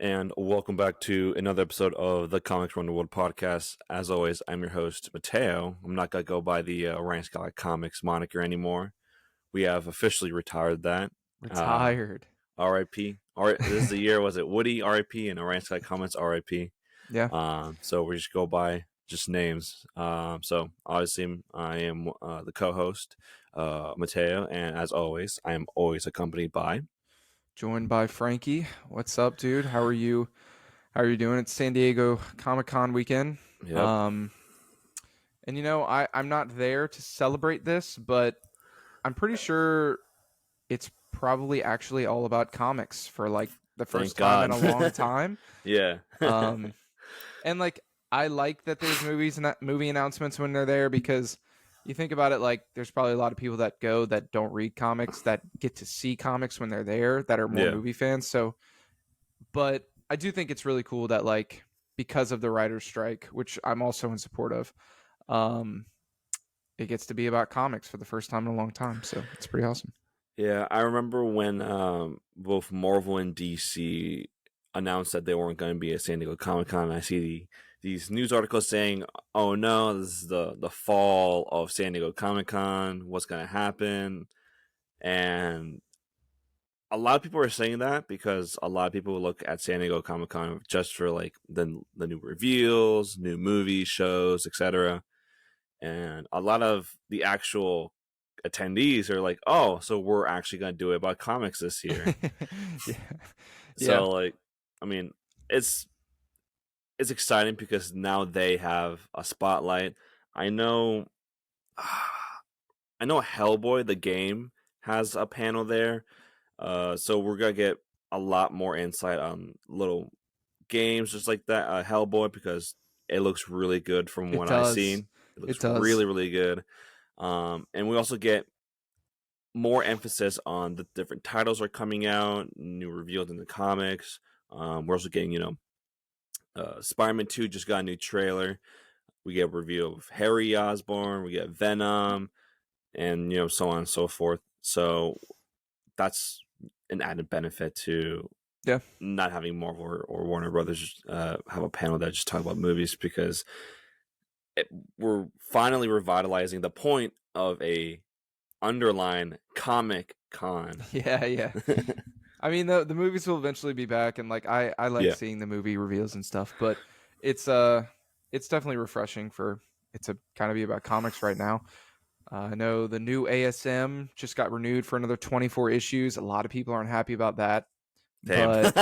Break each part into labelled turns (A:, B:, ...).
A: and welcome back to another episode of the Comics Run the World podcast. As always, I'm your host, Mateo. I'm not going to go by the Ryan Scott Comics moniker anymore. We have officially retired that.
B: Retired.
A: RIP. All right, this is the year, was it Woody RIP and Ryan Scott Comics RIP?
B: Yeah.
A: So we just go by just names. So obviously, I am the co-host, Mateo, and as always, I am always accompanied by.
B: Joined by Frankie. What's up, dude? How are you? How are you doing? It's San Diego Comic-Con weekend.
A: Yep.
B: And I'm not there to celebrate this, but I'm pretty sure it's probably actually all about comics for like the first
A: Thank
B: time in
A: God.
B: a long time.
A: Yeah.
B: Um, and like I like that there's movie announcements when they're there because you think about it, like there's probably a lot of people that go that don't read comics that get to see comics when they're there that are more
A: Yeah.
B: movie fans. So, but I do think it's really cool that like because of the writer's strike, which I'm also in support of, um, it gets to be about comics for the first time in a long time. So it's pretty awesome.
A: Yeah, I remember when both Marvel and DC announced that they weren't going to be at San Diego Comic Con. I see these news articles saying, "Oh no, this is the fall of San Diego Comic Con. What's going to happen?" And a lot of people are saying that because a lot of people look at San Diego Comic Con just for like the new reveals, new movies, shows, etc. And a lot of the actual attendees are like, "Oh, so we're actually going to do it about comics this year."
B: Yeah. Yeah.
A: So like, I mean, it's it's exciting because now they have a spotlight. I know I know Hellboy the game has a panel there. So we're going to get a lot more insight on little games just like that, Hellboy, because it looks really good from
B: It
A: what I've
B: does.
A: seen. It looks
B: It
A: really
B: does.
A: really good. And we also get more emphasis on the different titles are coming out, new revealed in the comics. We're also getting, Spider-Man 2 just got a new trailer. We get a review of Harry Osborn. We get Venom, and so on and so forth. So that's an added benefit to
B: Yeah.
A: not having Marvel or Warner Brothers have a panel that just talk about movies because we're finally revitalizing the point of a underline Comic Con.
B: Yeah. Yeah. I mean, the movies will eventually be back, and like I like
A: Yeah.
B: seeing the movie reveals and stuff, but it's it's definitely refreshing for it to kind of be about comics right now. I know the new ASM just got renewed for another 24 issues. A lot of people aren't happy about that,
A: Damn.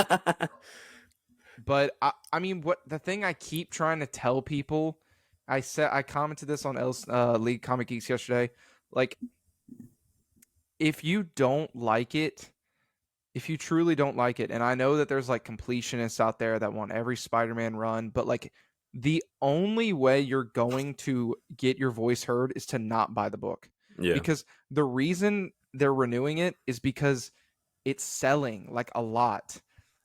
B: but I mean, what the thing I keep trying to tell people, I commented this on L's League Comic Geeks yesterday, like if you don't like it. If you truly don't like it, and I know that there's like completionists out there that want every Spider-Man run, but like the only way you're going to get your voice heard is to not buy the book.
A: Yeah.
B: Because the reason they're renewing it is because it's selling like a lot.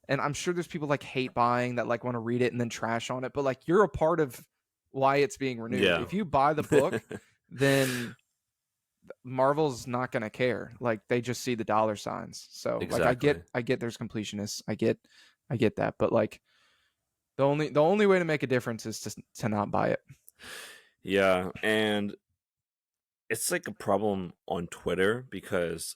B: And I'm sure there's people like hate buying that like want to read it and then trash on it, but like you're a part of why it's being renewed.
A: Yeah.
B: If you buy the book, then Marvel's not gonna care. Like they just see the dollar signs. So like
A: Exactly.
B: I get there's completionists. I get that. But like the only way to make a difference is to not buy it.
A: Yeah, and it's like a problem on Twitter because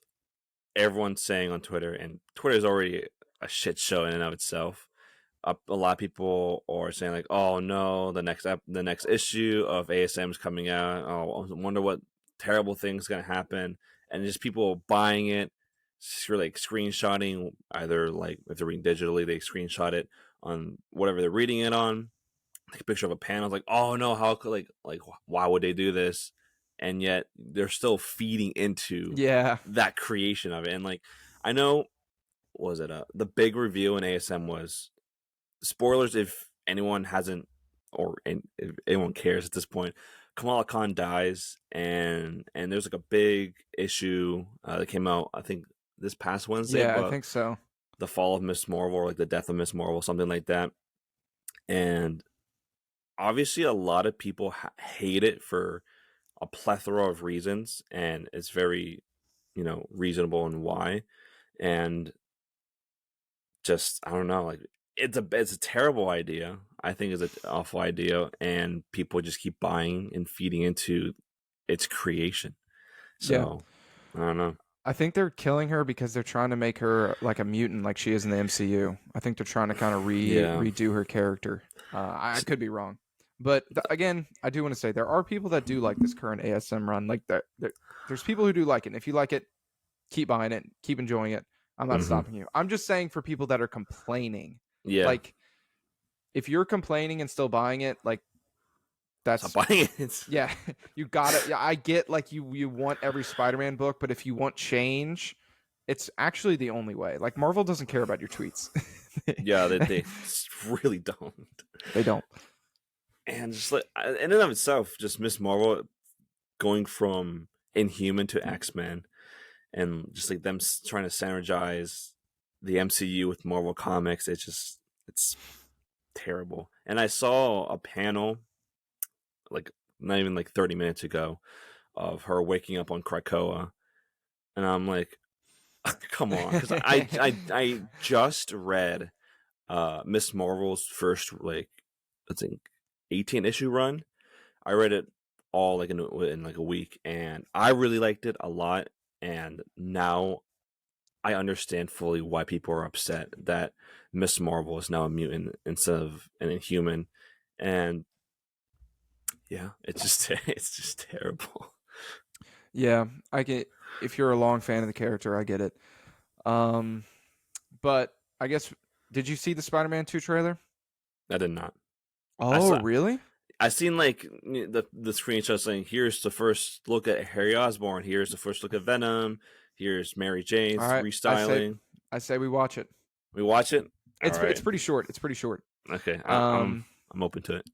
A: everyone's saying on Twitter, and Twitter is already a shit show in and of itself. A lot of people are saying like, "Oh no, the next issue of ASM is coming out. Oh, I wonder what terrible thing's gonna happen." And just people buying it, like screenshotting, either like if they're reading digitally, they screenshot it on whatever they're reading it on. Take a picture of a panel. It's like, "Oh no, how could like why would they do this?" And yet they're still feeding into
B: Yeah.
A: that creation of it. And like, I know, what was it the big review in ASM was spoilers if anyone hasn't if anyone cares at this point. Kamala Khan dies, and there's like a big issue that came out, I think, this past Wednesday,
B: Yeah, I
A: but
B: think so.
A: the fall of Miss Marvel, or like the death of Miss Marvel, something like that. And obviously a lot of people hate it for a plethora of reasons, and it's very reasonable and why. And just, I don't know, like, it's a terrible idea. I think it's an awful idea, and people just keep buying and feeding into its creation.
B: Yeah.
A: So I don't know.
B: I think they're killing her because they're trying to make her like a mutant, like she is in the MCU. I think they're trying to kind of
A: Yeah.
B: redo her character. I could be wrong, but again, I do want to say there are people that do like this current ASM run. Like there's people who do like it. And if you like it, keep buying it, keep enjoying it. I'm not
A: Hmm.
B: stopping you. I'm just saying for people that are complaining,
A: Yeah.
B: like if you're complaining and still buying it, like
A: Stop
B: that's
A: buying it.
B: yeah, you gotta. Yeah, I get like you want every Spider-Man book, but if you want change, it's actually the only way. Like Marvel doesn't care about your tweets.
A: Yeah, they really don't.
B: They don't.
A: And just like in and of itself, just Miss Marvel going from Inhuman to X-Men, and just like them trying to synergize the MCU with Marvel Comics, it's terrible. And I saw a panel like not even like 30 minutes ago of her waking up on Krakoa, and I'm like, come on, because I just read Miss Marvel's first like I think 18 issue run. I read it all like in like a week, and I really liked it a lot. And now I understand fully why people are upset that Miss Marvel is now a mutant instead of an Inhuman, and yeah, it's just it's just terrible.
B: Yeah, I get if you're a long fan of the character, I get it. Um, but I guess did you see the Spider-Man 2 trailer?
A: I did not. I
B: Oh,
A: saw.
B: really?
A: I seen like the screenshot saying, "Here's the first look at Harry Osborn. Here's the first look at Venom. Here's Mary
B: All
A: Jane's
B: right,
A: restyling."
B: I say we watch it.
A: We watch it. All
B: It's
A: right.
B: pretty short. It's pretty short.
A: Okay.
B: Um,
A: I'm open to it.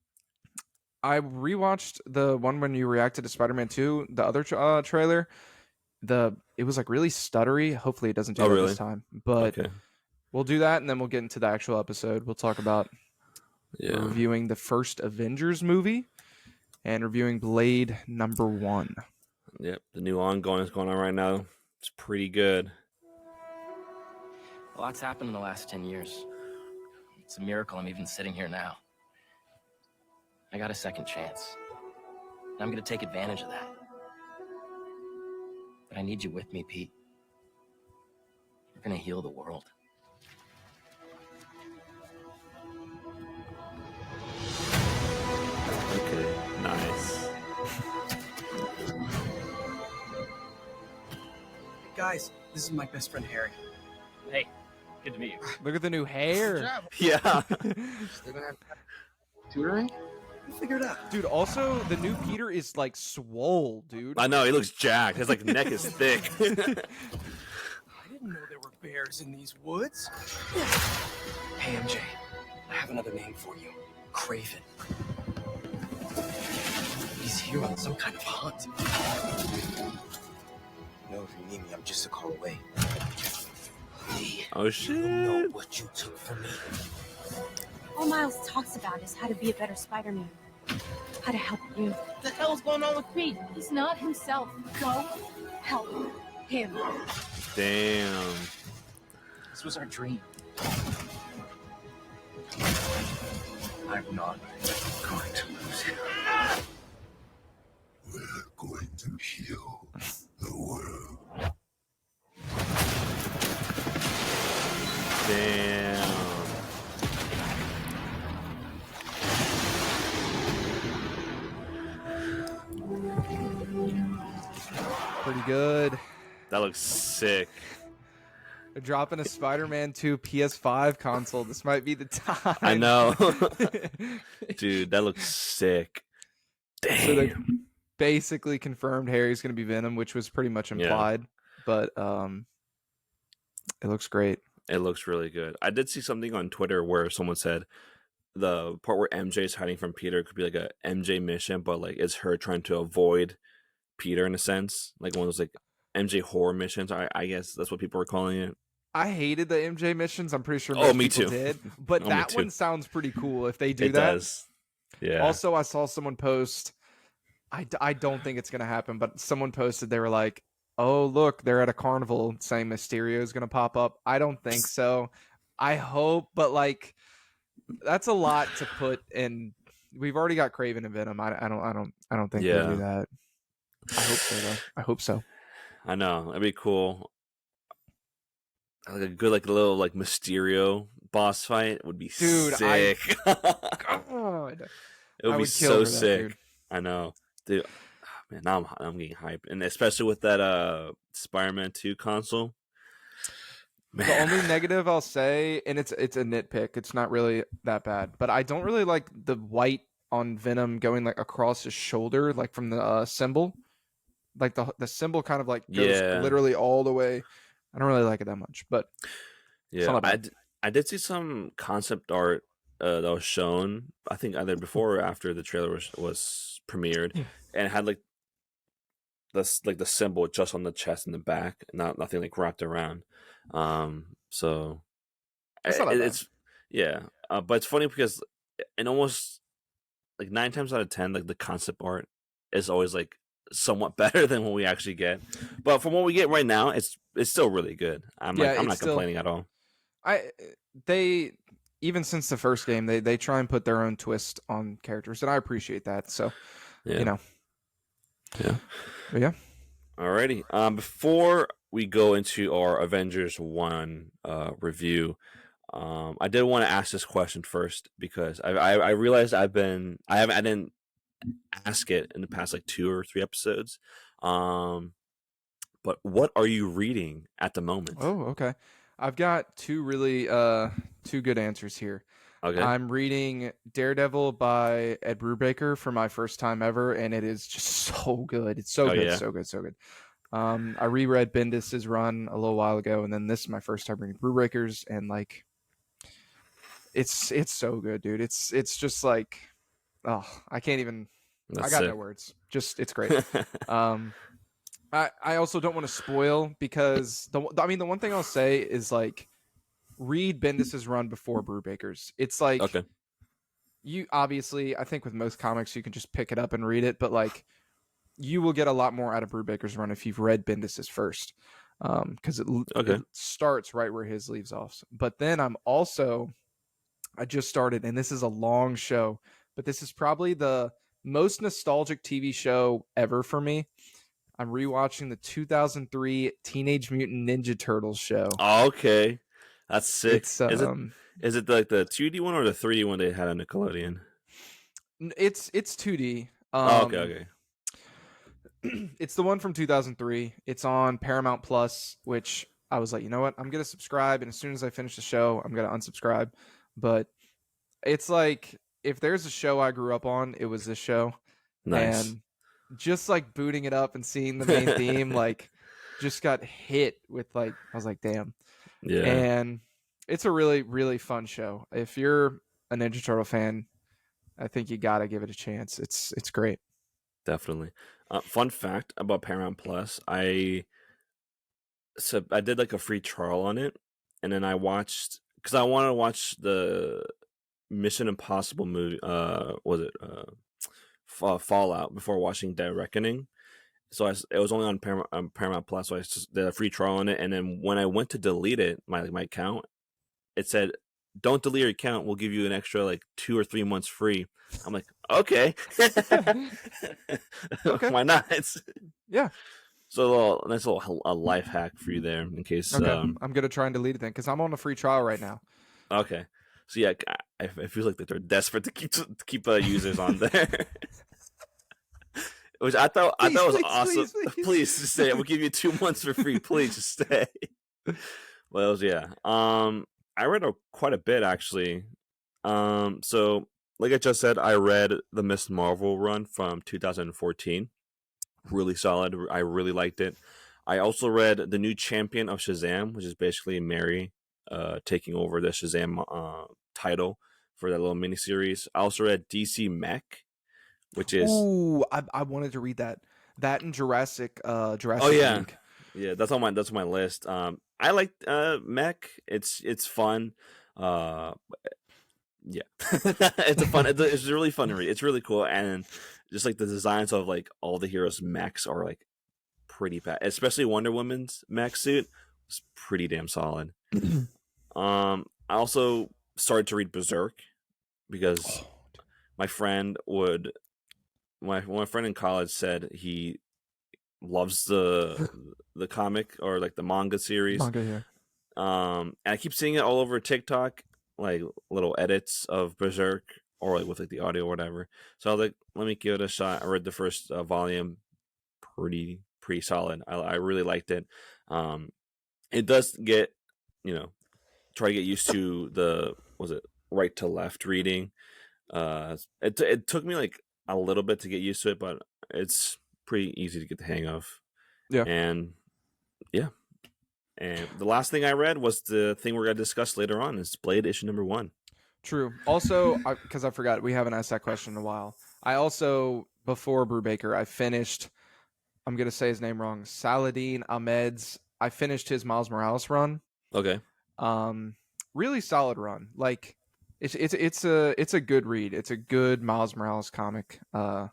B: I rewatched the one when you reacted to Spider-Man 2, the other trailer. It was like really stuttery. Hopefully it doesn't do
A: Oh,
B: that this
A: really?
B: time. But
A: Okay.
B: we'll do that and then we'll get into the actual episode. We'll talk about
A: Yeah.
B: reviewing the first Avengers movie and reviewing Blade #1.
A: Yep. The new ongoing is going on right now. It's pretty good.
C: A lot's happened in the last 10 years. It's a miracle I'm even sitting here now. I got a second chance. And I'm gonna take advantage of that. But I need you with me, Pete. We're gonna heal the world.
A: Okay. Nice.
D: Guys, this is my best friend Harry.
C: Hey, good to meet you.
B: Look at the new hair.
A: Yeah.
D: Still gonna have tutoring? We'll figure it out.
B: Dude, also the new Peter is like swole, dude.
A: I know he looks jacked. His like neck is thick.
D: I didn't know there were bears in these woods. Hey, MJ, I have another name for you. Craven. He's here on some kind of hunt. You know, if you need me, I'm just a call away. Lee,
A: Oh
D: you know
A: shit.
D: what you took from me.
E: All Miles talks about is how to be a better Spider-Man. How to help you.
F: What the hell's going on with Pete? He's not himself. Go help him.
A: Damn.
C: This was our dream. I'm not going to lose him.
G: We're going to heal the world.
A: Damn.
B: Pretty good.
A: That looks sick.
B: They're dropping a Spider-Man 2 PS5 console. This might be the time.
A: I know. Dude, that looks sick.
B: So they
A: Damn.
B: basically confirmed Harry's going to be Venom, which was pretty much implied. But it looks great.
A: It looks really good. I did see something on Twitter where someone said the part where MJ is hiding from Peter could be like a MJ mission, but like it's her trying to avoid Peter in a sense, like one of those like MJ horror missions. I guess that's what people are calling it.
B: I hated the MJ missions. I'm pretty sure
A: Oh,
B: most
A: me
B: people
A: too.
B: did. But
A: Oh, me
B: that
A: too.
B: one sounds pretty cool if they do
A: It
B: that.
A: does. Yeah.
B: Also, I saw someone post. I don't think it's going to happen, but someone posted they were like, "Oh, look, they're at a carnival saying Mysterio is going to pop up." I don't think so. I hope, but like That's a lot to put in. We've already got Craven and Venom. I don't think they do
A: Yeah.
B: that. I hope so though. I hope so.
A: I know that'd be cool. Like a good, like little, like Mysterio boss fight would be
B: Dude,
A: sick.
B: God,
A: It would
B: I
A: be
B: would kill
A: so
B: for that,
A: sick.
B: dude.
A: I know, dude. Man, now I'm getting hyped, and especially with that Spider-Man 2 console. Man.
B: The only negative I'll say, and it's a nitpick. It's not really that bad, but I don't really like the white on Venom going like across his shoulder, like from the symbol. Like the symbol kind of like goes
A: Yeah,
B: literally all the way. I don't really like it that much, but it's
A: yeah.
B: not that bad.
A: I did see some concept art that was shown. I think either before or after the trailer was premiered, and it had like the symbol just on the chest and the back, nothing like wrapped around. So
B: It's not that bad.
A: it's yeah, but it's funny because in almost like 9 times out of 10, like the concept art is always like somewhat better than what we actually get. But from what we get right now, it's still really good. I'm not complaining at all.
B: They even since the first game, they try and put their own twist on characters, and I appreciate that. So
A: Yeah.
B: you know,
A: Yeah.
B: but yeah.
A: Alrighty. Before we go into our Avengers 1 review, I did want to ask this question first because I realized I didn't ask it in the past like 2 or 3 episodes. But what are you reading at the moment?
B: Oh, okay. I've got two good answers here.
A: Okay.
B: I'm reading Daredevil by Ed Brubaker for my first time ever, and it is just so good. It's so
A: Oh,
B: good,
A: yeah?
B: so good, so good. I reread Bendis's run a little while ago, and then this is my first time reading Brubaker's, and like, it's so good, dude. It's just like, oh, I can't even.
A: That's
B: I got
A: sick.
B: no words. Just it's great. I also don't want to spoil because the one thing I'll say is like read Bendis's run before Brubaker's. It's like
A: Okay.
B: you obviously I think with most comics you can just pick it up and read it, but like you will get a lot more out of Brubaker's run if you've read Bendis's first, because it starts right where his leaves off. But then I just started, and this is a long show, but this is probably the most nostalgic TV show ever for me. I'm rewatching the 2003 Teenage Mutant Ninja Turtles show.
A: Oh, okay. That's sick.
B: It's
A: is it like the 2D one or the 3D one they had on Nickelodeon?
B: It's 2D.
A: Okay.
B: It's the one from 2003. It's on Paramount Plus, which I was like, you know what? I'm gonna subscribe, and as soon as I finish the show, I'm gonna unsubscribe. But it's like if there's a show I grew up on, it was this show.
A: Nice.
B: And just like booting it up and seeing the main theme, like just got hit with like I was like, damn.
A: Yeah.
B: And it's a really, really fun show. If you're a Ninja Turtle fan, I think you gotta give it a chance. It's great.
A: Definitely. Fun fact about Paramount Plus: I did like a free trial on it, and then I watched because I wanted to watch the Mission Impossible movie. Was it Fallout before watching Dead Reckoning? So it was only on Paramount Plus, so I just did a free trial on it, and then when I went to delete it, my account, it said, "Don't delete your account. We'll give you an extra like 2 or 3 months free." I'm like, okay,
B: Okay.
A: Why not?
B: Yeah.
A: So nice little a life hack for you there in case.
B: Okay. I'm gonna try and delete it then because I'm on a free trial right now.
A: Okay. So yeah, it feels like that they're desperate to keep users on there. Which I thought was awesome. Please just stay. We'll give you 2 months for free. Please just stay. Well, yeah. I read quite a bit actually. So like I just said, I read the Miss Marvel run from 2014. Really solid. I really liked it. I also read the new Champion of Shazam, which is basically Mary taking over the Shazam title for that little miniseries. I also read DC Mech, which is
B: I wanted to read that. That and Jurassic
A: oh yeah,
B: League.
A: Yeah, that's on my list. I like Mech. It's fun. Yeah, it's really fun to read. It's really cool, and just like the designs of like all the heroes' mechs are like pretty bad, especially Wonder Woman's mech suit was pretty damn solid. I also started to read Berserk, because my friend would my friend in college said he loves the comic or like the manga series.
B: Manga, yeah.
A: And I keep seeing it all over TikTok, like little edits of Berserk or like with like the audio or whatever. So I was like, let me give it a shot. I read the first volume, pretty solid. I really liked it. It does get, try to get used to the was it right to left reading. It took me like a little bit to get used to it, but it's pretty easy to get the hang of.
B: Yeah.
A: And yeah. And the last thing I read was the thing we're gonna discuss later on is Blade issue number 1.
B: True. Also, because I forgot, we haven't asked that question in a while. I also, before Brubaker, I finished, I'm going to say his name wrong, Saladin Ahmed's, I finished his Miles Morales run.
A: Okay.
B: Really solid run. Like, it's a good read. It's a good Miles Morales comic. The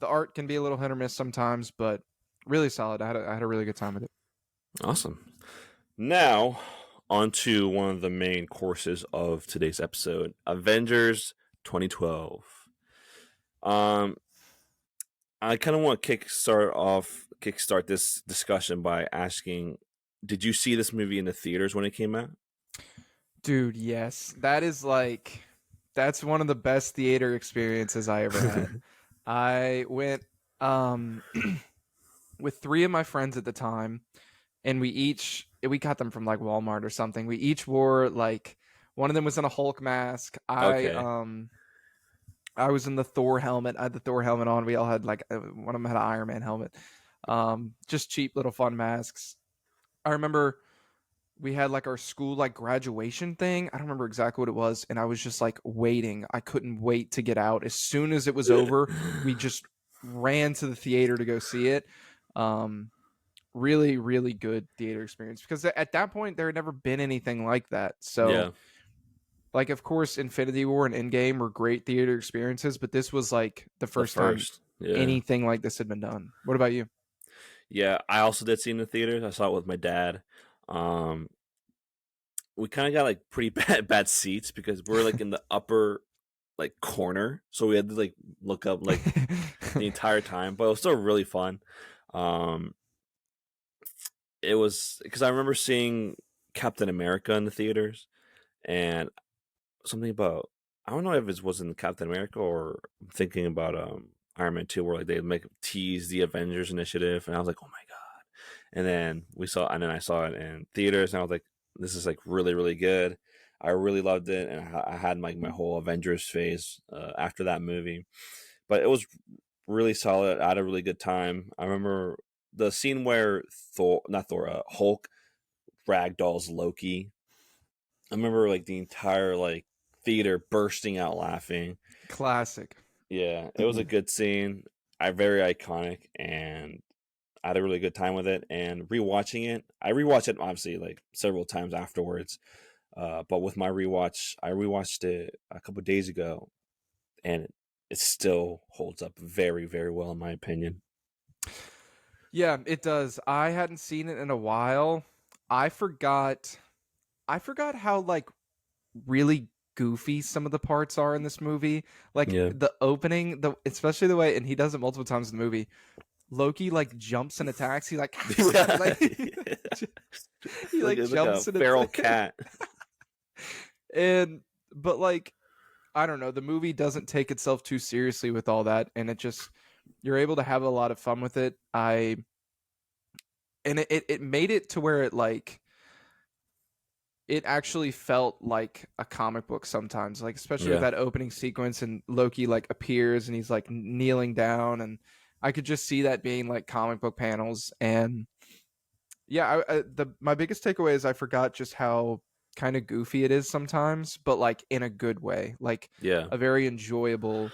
B: art can be a little hit or miss sometimes, but really solid. I had a really good time with it.
A: Awesome. Now, on to one of the main courses of today's episode, Avengers 2012. I kind of want to kickstart this discussion by asking, did you see this movie in the theaters when it came out?
B: Dude, yes. That's one of the best theater experiences I ever had. I went with 3 of my friends at the time, and we got them from like Walmart or something. We each wore like, one of them was in a Hulk mask.
A: Okay.
B: I was in the Thor helmet. I had the Thor helmet on. We all had like one of them had an Iron Man helmet. Just cheap little fun masks. I remember we had like our school like graduation thing. I don't remember exactly what it was, and I was just like waiting. I couldn't wait to get out. As soon as it was over, we just ran to the theater to go see it. Really, really good theater experience, because at that point there had never been anything like that. So
A: Yeah.
B: like, of course, Infinity War and Endgame were great theater experiences, but this was like the first time
A: Yeah.
B: anything like this had been done. What about you?
A: Yeah, I also did see it in the theaters. I saw it with my dad. We kind of got like pretty bad seats because we're like in the upper like corner, so we had to like look up like the entire time. But it was still really fun. It was because I remember seeing Captain America in the theaters, and something about, I don't know if it was in Captain America or I'm thinking about Iron Man 2, where like they tease the Avengers initiative, and I was like, oh my god. And then I saw it in theaters, and I was like, this is like really, really good. I really loved it, and I had like my whole Avengers phase after that movie. But it was really solid. I had a really good time. I remember the scene where Hulk ragdolls Loki. I remember like the entire like theater bursting out laughing.
B: Classic.
A: Yeah, it was a good scene. Very iconic, and I had a really good time with it. And rewatching it, I rewatched it obviously like several times afterwards. But with my rewatch, I rewatched it a couple of days ago, and it still holds up very, very well in my opinion.
B: Yeah, it does. I hadn't seen it in a while. I forgot how like really goofy some of the parts are in this movie. Like the opening, especially the way, and he does it multiple times in the movie. Loki like jumps and attacks. He like, he like jumps
A: like a
B: and
A: feral cat.
B: But like, I don't know, the movie doesn't take itself too seriously with all that, and you're able to have a lot of fun with it. It made it to where it actually felt like a comic book sometimes, like especially with that opening sequence, and Loki like appears and he's like kneeling down, and I could just see that being like comic book panels. And yeah, my biggest takeaway is I forgot just how kind of goofy it is sometimes, but like in a good way, like a very enjoyable,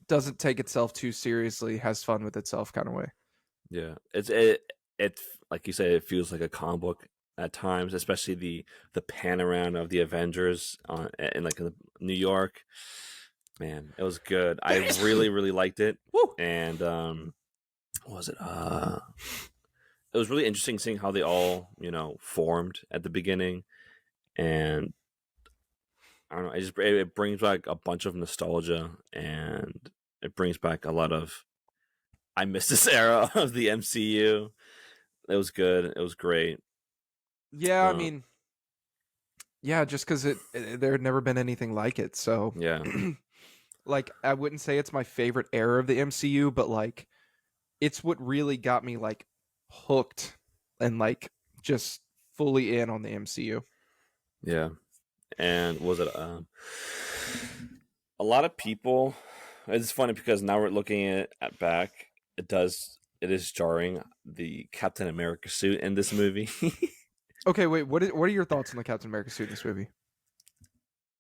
B: doesn't take itself too seriously, has fun with itself kind of way.
A: Yeah, it like you said, it feels like a comic book at times, especially the pan around of the Avengers in like New York. Man, it was good. I really, really liked it.
B: Woo!
A: And what was it? It was really interesting seeing how they all, formed at the beginning. And I don't know. It brings back a bunch of nostalgia, and it brings back a lot of I miss this era of the MCU. It was good. It was great.
B: Yeah, I
A: Uh,
B: mean, yeah, just because there had never been anything like it. So,
A: yeah,
B: like, I wouldn't say it's my favorite era of the MCU, but like, it's what really got me like hooked and like just fully in on the MCU.
A: yeah. And was it a lot of people? It's funny because now we're looking at back. It is jarring, the Captain America suit in this movie.
B: Okay, wait, what are your thoughts on the Captain America suit in this movie?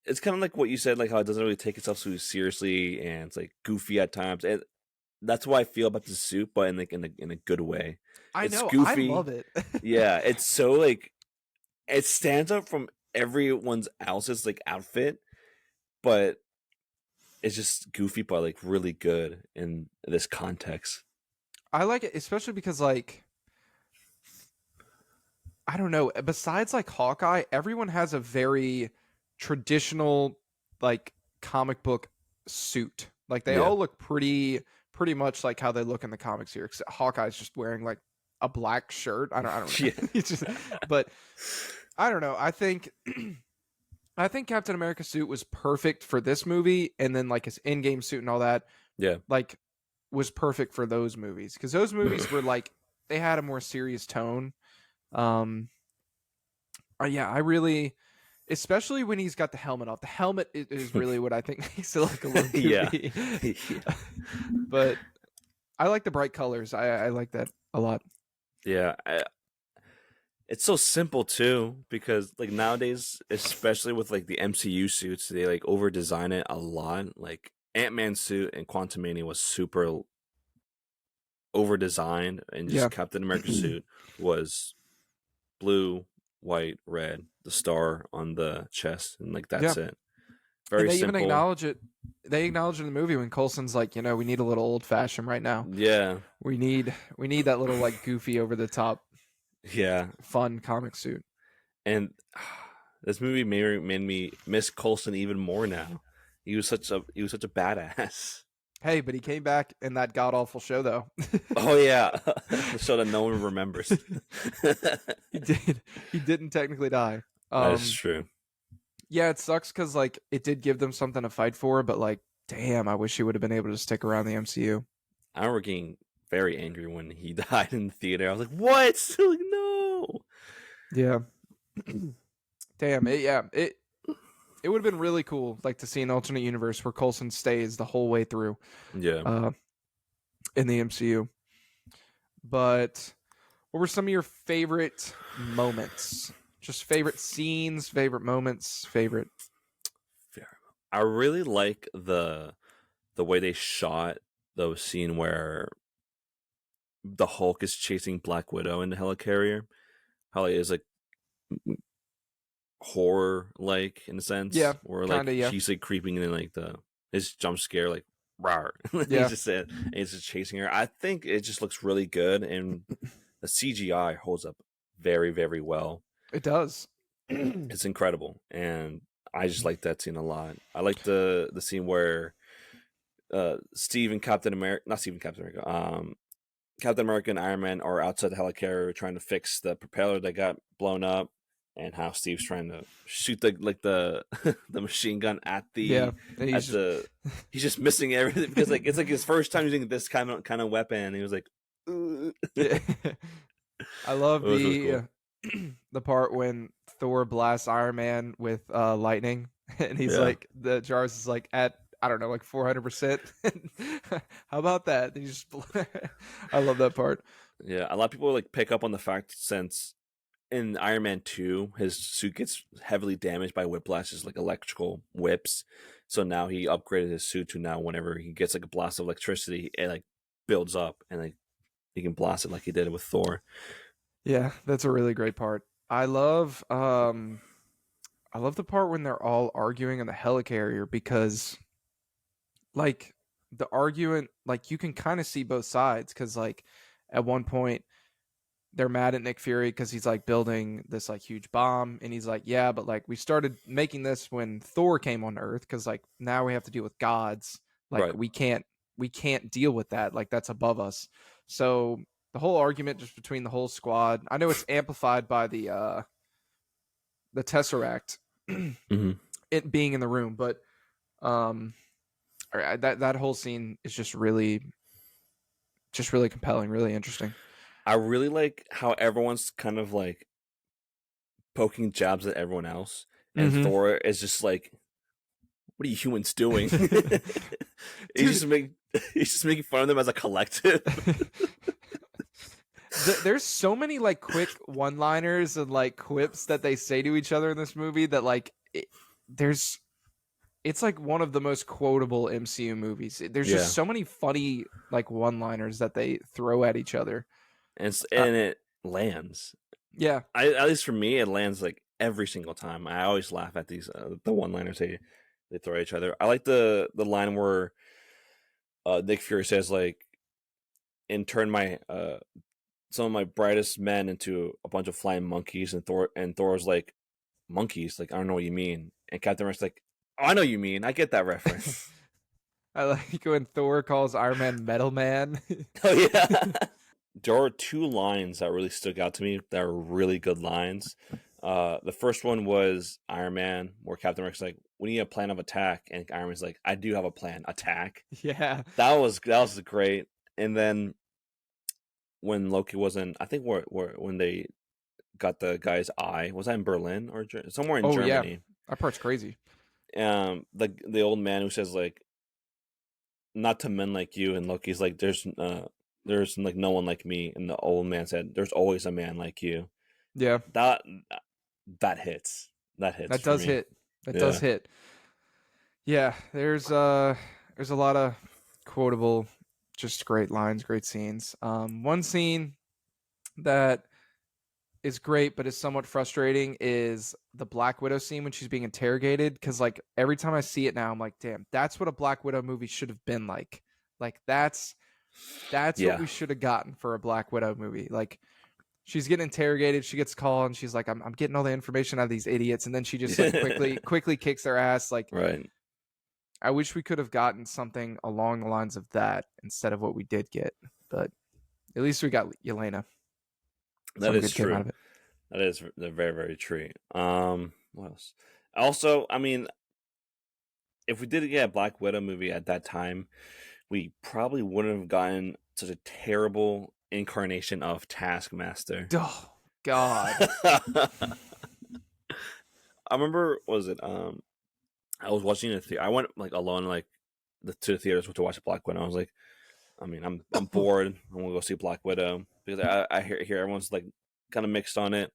A: It's kind of like what you said, like how it doesn't really take itself so seriously, and it's like goofy at times. And that's what I feel about the suit, but in a good way.
B: I
A: It's
B: know, I
A: goofy.
B: love it.
A: Yeah, it's so like it stands out from everyone's else's like outfit, but it's just goofy, but like really good in this context.
B: I like it, especially because like I don't know, besides like Hawkeye, everyone has a very traditional like comic book suit. Like they
A: Yeah,
B: all look pretty much like how they look in the comics here. Except Hawkeye's just wearing like a black shirt. I don't know.
A: yeah,
B: It's just, but I don't know. I think I think Captain America's suit was perfect for this movie, and then like his in-game suit and all that,
A: yeah,
B: like was perfect for those movies because those movies were like they had a more serious tone. Um, yeah, I really, especially when he's got the helmet off. The helmet is really what I think makes it look a little
A: yeah,
B: goofy.
A: yeah.
B: But I like the bright colors. I like that a lot.
A: Yeah, it's so simple too because like nowadays, especially with like the MCU suits, they like over design it a lot. Like Ant-Man's suit and Quantumania was super over designed, and
B: Yeah,
A: just Captain America's suit was blue, white, red, the star on the chest, and like
B: yeah.
A: that's it.
B: And
A: Very
B: they even
A: simple.
B: acknowledge it. They acknowledge in the movie when Coulson's like, we need a little old fashioned right now.
A: Yeah,
B: We need that little like goofy over the top
A: yeah,
B: fun comic suit.
A: and this movie made me miss Coulson even more now. He was such a badass.
B: Hey, but he came back in that god awful show though.
A: Oh yeah, the show that no one remembers.
B: He did. He didn't technically die.
A: That's true.
B: Yeah, it sucks because like it did give them something to fight for, but like, damn, I wish he would have been able to stick around the MCU.
A: I remember getting very angry when he died in the theater. I was like, "What? Like, no!"
B: Yeah. Damn it. Yeah. It would have been really cool, like to see an alternate universe where Coulson stays the whole way through,
A: Yeah.
B: in the MCU. But what were some of your favorite moments? Just favorite scenes, favorite moments, favorite.
A: I really like the way they shot the scene where the Hulk is chasing Black Widow in the helicarrier. How it is like horror like in a sense,
B: Yeah,
A: where like
B: kinda, yeah.
A: she's like creeping in like his jump scare like rawr.
B: Yeah.
A: He's just and he's just chasing her. I think it just looks really good, and the CGI holds up very very well.
B: It does.
A: It's incredible, and I just like that scene a lot. I like the scene where Steve and Captain America, not Steve and Captain America, Captain America and Iron Man are outside the helicarrier trying to fix the propeller that got blown up, and how Steve's trying to shoot the the machine gun at the
B: Yeah. And
A: he's just missing everything because like it's like his first time using this kind of weapon, and he was like, "Ugh."
B: Yeah. I love
A: It was really
B: the part when Thor blasts Iron Man with lightning, and he's
A: Yeah.
B: like, the Jarvis is like at I don't know, like 400%. How about that? They just, I love that part.
A: Yeah, a lot of people like pick up on the fact since in Iron Man 2, his suit gets heavily damaged by whiplashes, like electrical whips. So now he upgraded his suit to now whenever he gets like a blast of electricity, it like builds up and like he can blast it like he did with Thor.
B: Yeah, that's a really great part. I love the part when they're all arguing on the helicarrier because like the argument, like you can kind of see both sides because like at one point they're mad at Nick Fury because he's like building this like huge bomb, and he's like, yeah, but like we started making this when Thor came on Earth, because like now we have to deal with gods. Like
A: Right.
B: we can't deal with that. Like that's above us. So the whole argument just between the whole squad, I know it's amplified by the Tesseract
A: Hmm.
B: it being in the room, but that whole scene is just really compelling, really interesting.
A: I really like how everyone's kind of like poking jabs at everyone else, and
B: Mhm.
A: Thor is just like, "What are you humans doing?"
B: Dude.
A: he's just making fun of them as a collective.
B: There's so many like quick one-liners and like quips that they say to each other in this movie that like it's like one of the most quotable MCU movies. There's
A: Yeah.
B: just so many funny like one-liners that they throw at each other.
A: And it lands.
B: Yeah.
A: At least for me, it lands like every single time. I always laugh at these the one-liners they throw at each other. I like the line where Nick Fury says like, "And turn my some of my brightest men into a bunch of flying monkeys," and Thor's like, "Monkeys? Like I don't know what you mean." And Captain America's like, "Oh, I know what you mean. I get that reference."
B: I like when Thor calls Iron Man Metal Man.
A: Oh yeah. There are two lines that really stuck out to me that are really good lines. The first one was Iron Man, where Captain America's like, "We need a plan of attack," and Iron Man's like, "I do have a plan, attack."
B: Yeah.
A: That was great. And then when Loki wasn't, I think when they got the guy's eye, was that in Berlin or somewhere in
B: Oh yeah.
A: Germany?
B: That part's crazy.
A: The old man who says like, "Not to men like you," and Loki's like, "There's like no one like me," and the old man said, "There's always a man like you."
B: Yeah.
A: That hits. That hits.
B: That
A: for
B: does
A: me.
B: hit. That
A: Yeah.
B: does hit. Yeah, there's a lot of quotable, just great lines, great scenes. One scene that is great but is somewhat frustrating is the Black Widow scene when she's being interrogated, because like every time I see it now, I'm like, damn, that's what a Black Widow movie should have been like. Like that's
A: Yeah.
B: what we should have gotten for a Black Widow movie. Like she's getting interrogated, she gets called, and she's like, I'm getting all the information out of these idiots, and then she just like quickly kicks their ass. Like
A: Right.
B: I wish we could have gotten something along the lines of that instead of what we did get, but at least we got Elena.
A: That
B: Some
A: is
B: good came out
A: true.
B: of it.
A: That is very, very true. What else? Also, I mean, if we did get a Black Widow movie at that time, we probably wouldn't have gotten such a terrible incarnation of Taskmaster.
B: Oh God.
A: I remember, what was it? I was watching it. I went like alone, like to the theaters to watch Black Widow. I was like, I mean, I'm bored. I'm gonna go see Black Widow because I hear everyone's like kind of mixed on it,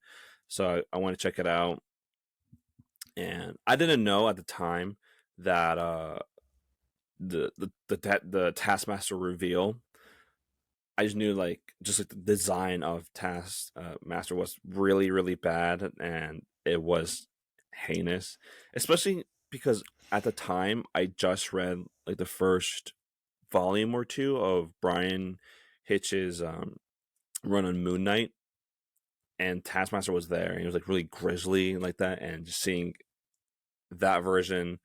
A: so I want to check it out. And I didn't know at the time that the Taskmaster reveal. I just knew like the design of Taskmaster was really, really bad, and it was heinous, especially because at the time I just read like the first volume or two of Bryan Hitch's run on Moon Knight, and Taskmaster was there, and he was like really grisly like that, and just seeing that version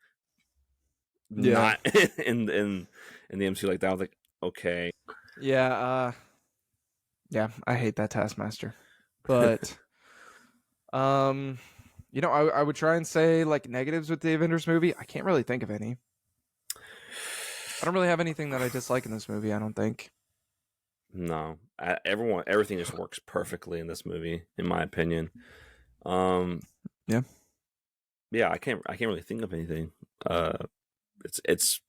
A: not in the MCU like that, I was like, okay.
B: Yeah, I hate that Taskmaster. But you know, I would try and say like negatives with the Avengers movie. I can't really think of any. I don't really have anything that I dislike in this movie, I don't think.
A: No, everything just works perfectly in this movie, in my opinion. Yeah, I can't really think of anything. It's.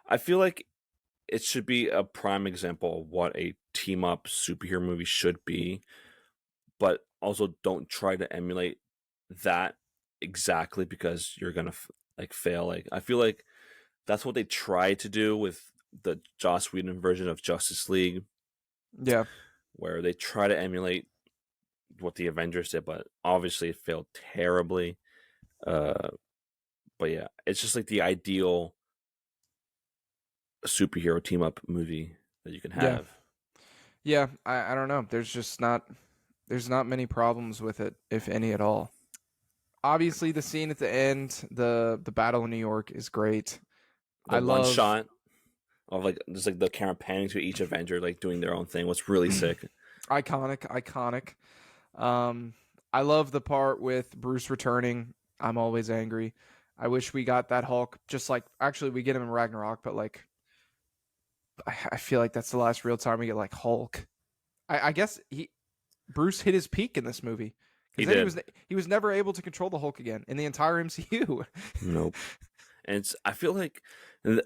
A: I feel like it should be a prime example of what a team up superhero movie should be, but also don't try to emulate that exactly because you're gonna like fail. Like I feel like that's what they tried to do with the Joss Whedon version of Justice League.
B: Yeah,
A: where they try to emulate what the Avengers did, but obviously it failed terribly. But yeah, it's just like the ideal superhero team up movie that you can have.
B: Yeah, I don't know. There's not many problems with it, if any at all. Obviously, the scene at the end, the battle in New York is great.
A: The
B: I
A: one
B: love
A: shot of like just like the camera panning to each Avenger like doing their own thing was really sick.
B: iconic. Um, I love the part with Bruce returning. I'm always angry. I wish we got that Hulk. Just like actually, we get him in Ragnarok, but like I feel like that's the last real time we get like Hulk. I guess Bruce hit his peak in this movie
A: He
B: because then
A: did.
B: he was never able to control the Hulk again in the entire MCU.
A: Nope. And it's I feel like th-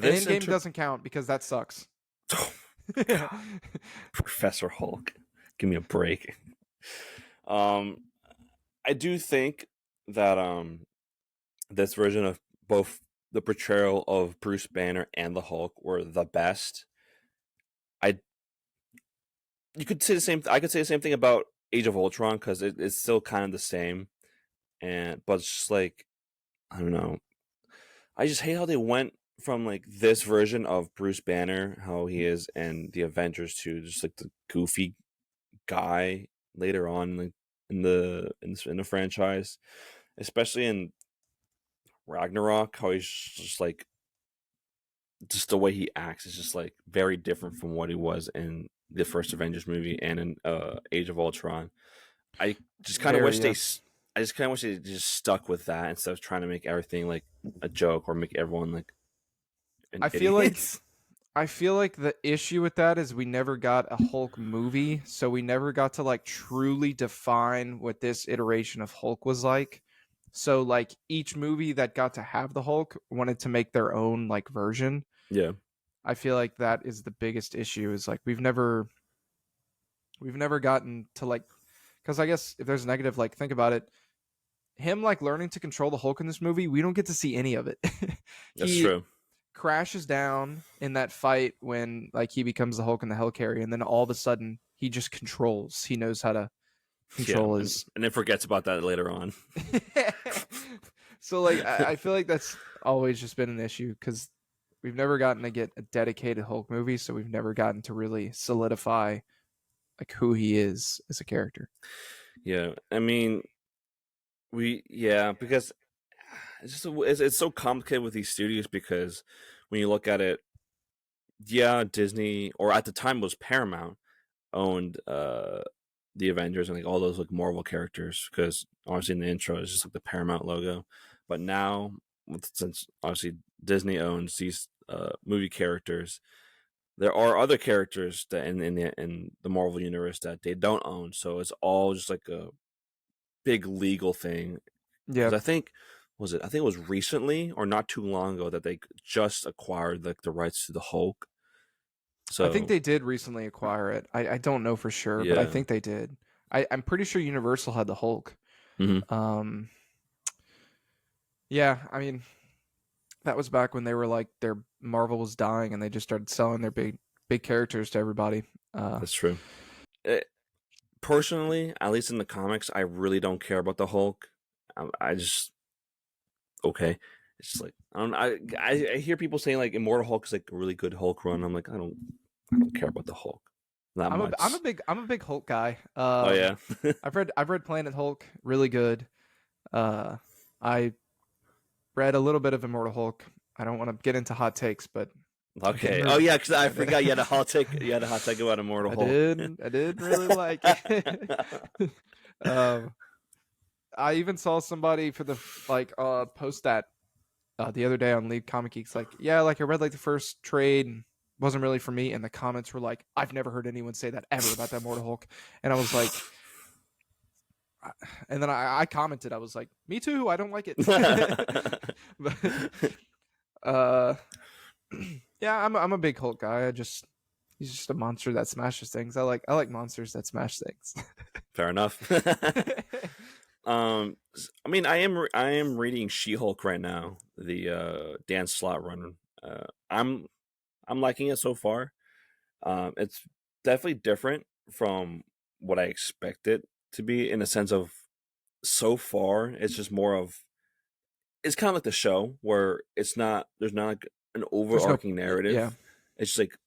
B: And
A: this
B: Endgame doesn't count because that sucks.
A: Professor Hulk. Give me a break. Um, I do think that this version of both the portrayal of Bruce Banner and the Hulk were the best. I you could say the same. I could say the same thing about Age of Ultron because it's still kind of the same, and but it's just like I don't know. I just hate how they went from like this version of Bruce Banner, how he is, and the Avengers to just like the goofy guy later on, like in the franchise, especially in Ragnarok, how he's just like just the way he acts is just like very different from what he was in the first Avengers movie and in Age of Ultron. I just kind of
B: Very
A: wish
B: yes.
A: I just kind of wish they just stuck with that instead of trying to make everything like a joke or make everyone like an
B: I feel like
A: idiot.
B: I feel like the issue with that is we never got a Hulk movie, so we never got to like truly define what this iteration of Hulk was like. So like each movie that got to have the Hulk wanted to make their own like version.
A: Yeah,
B: I feel like that is the biggest issue is like we've never gotten to like cuz I guess if there's a negative like think about it, him like learning to control the Hulk in this movie, we don't get to see any of it.
A: that's
B: He
A: true.
B: crashes down in that fight when like he becomes the Hulk in the Helicarrier, and then all of a sudden he just controls. He knows how to
A: Yeah,
B: control his.
A: and then forgets about that later on.
B: So like I feel like that's always just been an issue because we've never gotten to get a dedicated Hulk movie, so we've never gotten to really solidify like who he is as a character.
A: Yeah, I mean, because it's so complicated with these studios because when you look at it, yeah, Disney or at the time was Paramount owned the Avengers and like all those like Marvel characters because obviously in the intro it's just like the Paramount logo, but now since obviously Disney owns these movie characters, there are other characters that in the Marvel universe that they don't own, so it's all just like a big legal thing
B: Yeah,
A: because I think it was recently or not too long ago that they just acquired like the rights to the Hulk.
B: I think
A: So
B: they did recently acquire it. I don't know for sure, but I
A: yeah,
B: think they did. I'm pretty sure Universal had the Hulk.
A: hmm
B: Um, yeah, I mean, that was back when they were like their Marvel was dying and they just started selling their big characters to everybody.
A: that's true. Personally, at least in the comics, I really don't care about the Hulk. I just okay. It's just like I don't. I hear people saying like Immortal Hulk is like a really good Hulk run. I'm like I don't care about the Hulk that much.
B: I'm a big Hulk guy.
A: Oh yeah,
B: I've read Planet Hulk, really good. I read a little bit of Immortal Hulk. I don't want to get into hot takes, but
A: okay. Oh yeah, because I forgot you had a hot take. You had a hot take about Immortal Hulk.
B: I did really like it. um, I even saw somebody for the like post that the other day on League Comic Geeks, like, yeah, like I read like the first trade, and wasn't really for me, and the comments were like, I've never heard anyone say that ever about that Mortal Hulk, and I was like, and then I commented, I was like, me too, I don't like it, but uh, yeah, I'm a big Hulk guy. He's just a monster that smashes things. I like monsters that smash things.
A: Fair enough. I mean, I am reading She-Hulk right now, the Dan Slott run. I'm liking it so far. It's definitely different from what I expected to be in the sense of so far it's just more of it's kind of like the show where it's not there's not like an
B: There's no,
A: overarching
B: yeah,
A: narrative. It's just like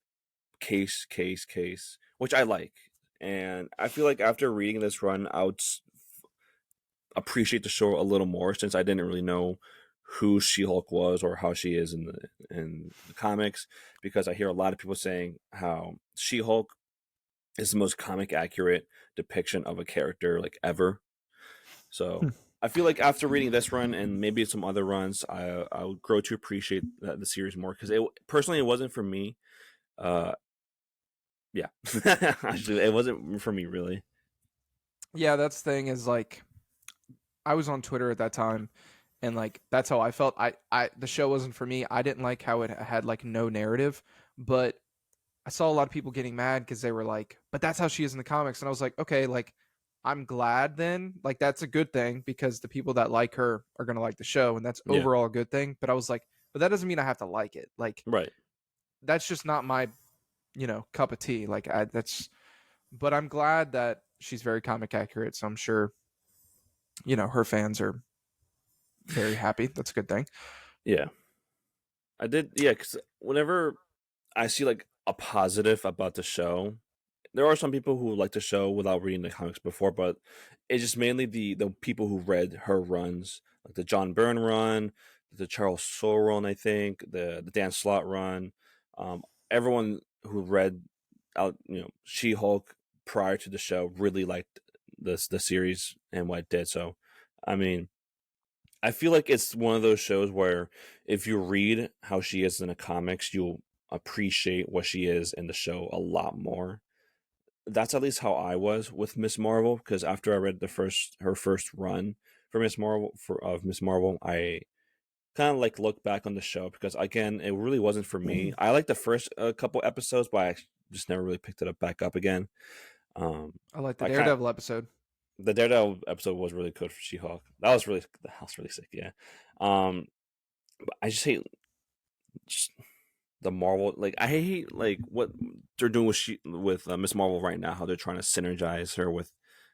A: case, which I like. And I feel like after reading this run, I would appreciate the show a little more since I didn't really know who She-Hulk was or how she is in the comics, because I hear a lot of people saying how She-Hulk is the most comic accurate depiction of a character like ever. So I feel like after reading this run and maybe some other runs, I'll grow to appreciate the series more, because it wasn't for me. Yeah, actually, it wasn't for me really.
B: Yeah, that's the thing is like I was on Twitter at that time, and like that's how I felt. I the show wasn't for me. I didn't like how it had like no narrative, but I saw a lot of people getting mad because they were like, "But that's how she is in the comics," and I was like, "Okay, like I'm glad then. Like that's a good thing because the people that like her are gonna like the show, and that's
A: Yeah.
B: overall a good thing." But I was like, "But that doesn't mean I have to like it. Like
A: Right.
B: that's just not my, cup of tea. Like that's." But I'm glad that she's very comic accurate, so I'm sure, her fans are very happy. That's a good thing.
A: Yeah. I did. Yeah, because whenever I see like a positive about the show, there are some people who like the show without reading the comics before, but it's just mainly the people who read her runs, like the John Byrne run, the Charles Soule run, I think, the Dan Slott run. Everyone who read out, She Hulk prior to the show really liked the series and what it did. So, I mean, I feel like it's one of those shows where if you read how she is in the comics, you'll appreciate what she is in the show a lot more. That's at least how I was with Miss Marvel, because after I read her first run for Miss Marvel, I kind of like look back on the show, because again, it really wasn't for me. I liked the first couple episodes, but I just never really picked it up back up again.
B: I like the
A: I
B: Daredevil episode.
A: The Daredevil episode was really good for She-Hulk. That was really sick. Yeah. But I just hate just the Marvel. Like I hate like what they're doing with Miss Marvel right now. How they're trying to synergize her with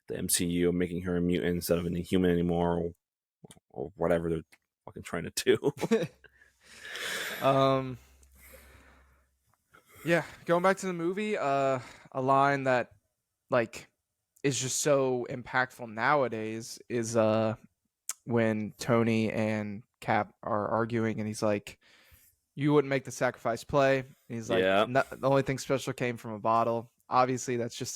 A: the MCU, making her a mutant instead of an Inhuman anymore, or whatever they're fucking trying to do.
B: Yeah, going back to the movie, a line that like is just so impactful nowadays is when Tony and Cap are arguing, and he's like, "You wouldn't make the sacrifice play." And he's like,
A: Yeah.
B: "No, the only thing special came from a bottle." Obviously, that's just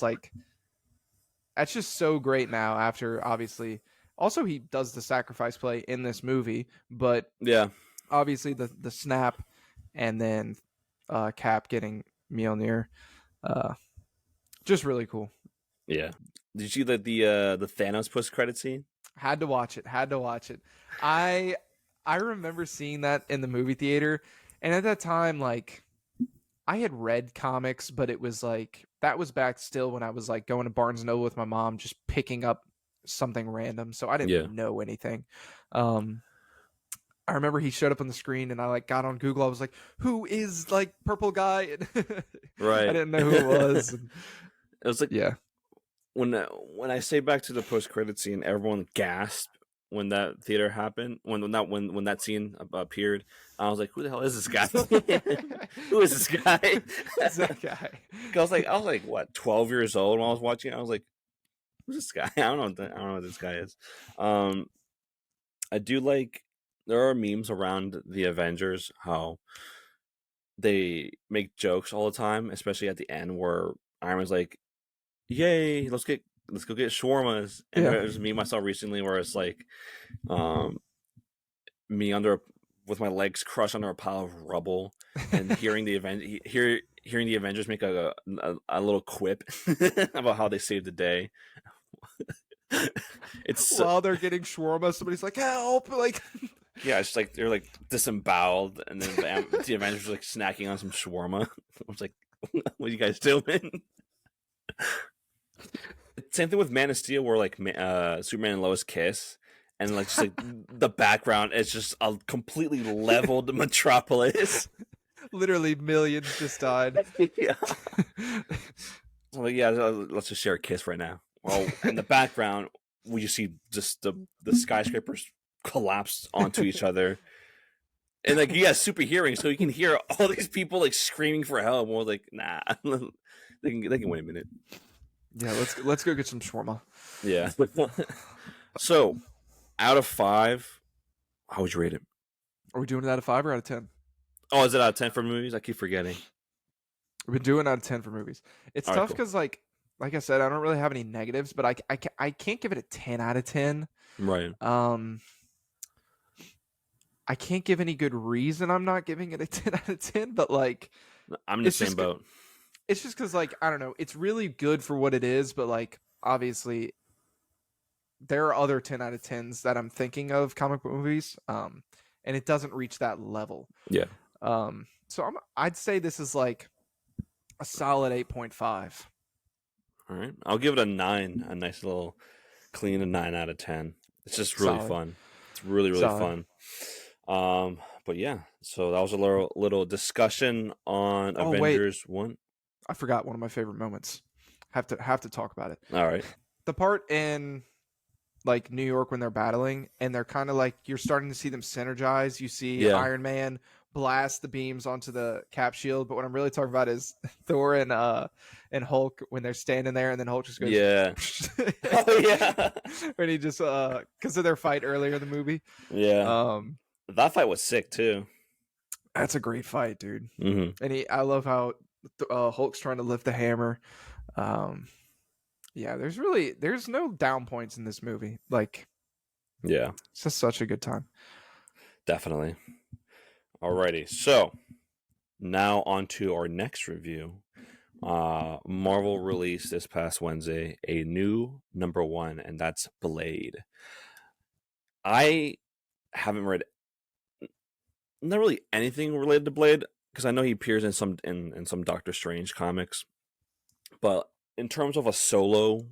B: so great now. After obviously, also he does the sacrifice play in this movie, but
A: Yeah.
B: obviously the snap, and then Cap getting Mjolnir, just really cool.
A: Yeah. Did you see the Thanos post credit scene?
B: Had to watch it. I remember seeing that in the movie theater, and at that time, like, I had read comics, but it was like that was back still when I was like going to Barnes and Noble with my mom, just picking up something random, so I didn't know anything. I remember he showed up on the screen, and I like got on Google. I was like, "Who is like purple guy?"
A: Right.
B: I didn't know who it was.
A: It was like,
B: yeah.
A: When I say back to the post credit scene, everyone gasped when that theater happened. When that scene appeared, I was like, "Who the hell is this guy? Who is this guy?"
B: Who's that guy?
A: I was like, what, 12 years old when I was watching it. I was like, "Who's this guy?" I don't know what this guy is. I do like, there are memes around the Avengers how they make jokes all the time, especially at the end where Iron Man's like, "Yay, let's go get shawarmas." And it was me myself recently where it's like me with my legs crushed under a pile of rubble, and hearing the Avengers make a little quip about how they saved the day. It's
B: while they're getting shawarma, somebody's like, "Help!" Like,
A: yeah, it's like they're like disemboweled, and then the Avengers are like snacking on some shawarma. I was like, "What are you guys doing?" Same thing with Man of Steel, where like Superman and Lois kiss, and like just like the background is just a completely leveled metropolis.
B: Literally millions just died.
A: Yeah. Well, yeah, let's just share a kiss right now. Well, in the background, we just see just the skyscrapers collapse onto each other. And like he has super hearing, so he can hear all these people like screaming for help. And we're like, nah, they can wait a minute.
B: Yeah, let's go get some shawarma.
A: Yeah. So, out of 5, how would you rate it?
B: Are we doing it out of 5 or out of 10?
A: Oh, is it out of 10 for movies? I keep forgetting.
B: We've been doing out of 10 for movies. It's
A: All right,
B: tough
A: cool.
B: because like I said, I don't really have any negatives, but I can't give it a 10 out of 10.
A: Right.
B: I can't give any good reason I'm not giving it a 10 out of 10, but like
A: I'm in the
B: it's
A: same
B: just
A: boat.
B: it's just because like I don't know, it's really good for what it is, but like obviously there are other 10 out of 10s that I'm thinking of comic book movies, and it doesn't reach that level.
A: Yeah.
B: So I'd say this is like a solid 8.5.
A: All right. I'll give it a 9. A nice little clean 9 out of 10. It's just really
B: Solid.
A: fun. It's really, really
B: Solid.
A: fun. But yeah, so that was a little discussion on
B: Oh, wait.
A: Avengers 1.
B: I forgot one of my favorite moments. Have to talk about it.
A: All right.
B: The part in like New York when they're battling and they're kind of like you're starting to see them synergize. You see
A: Yeah.
B: Iron Man blast the beams onto the cap shield, but what I'm really talking about is Thor and Hulk when they're standing there and then Hulk just goes
A: Yeah. Oh, yeah.
B: when he just because of their fight earlier in the movie.
A: Yeah. That fight was sick too.
B: That's a great fight, dude.
A: Mm-hmm.
B: And I love how Hulk's trying to lift the hammer. Yeah, there's no down points in this movie. Like,
A: Yeah,
B: it's just such a good time.
A: definitely. Alrighty, so now on to our next review. Marvel released this past Wednesday a new #1, and that's Blade. I haven't read not really anything related to Blade because I know he appears in some Doctor Strange comics, but in terms of a solo,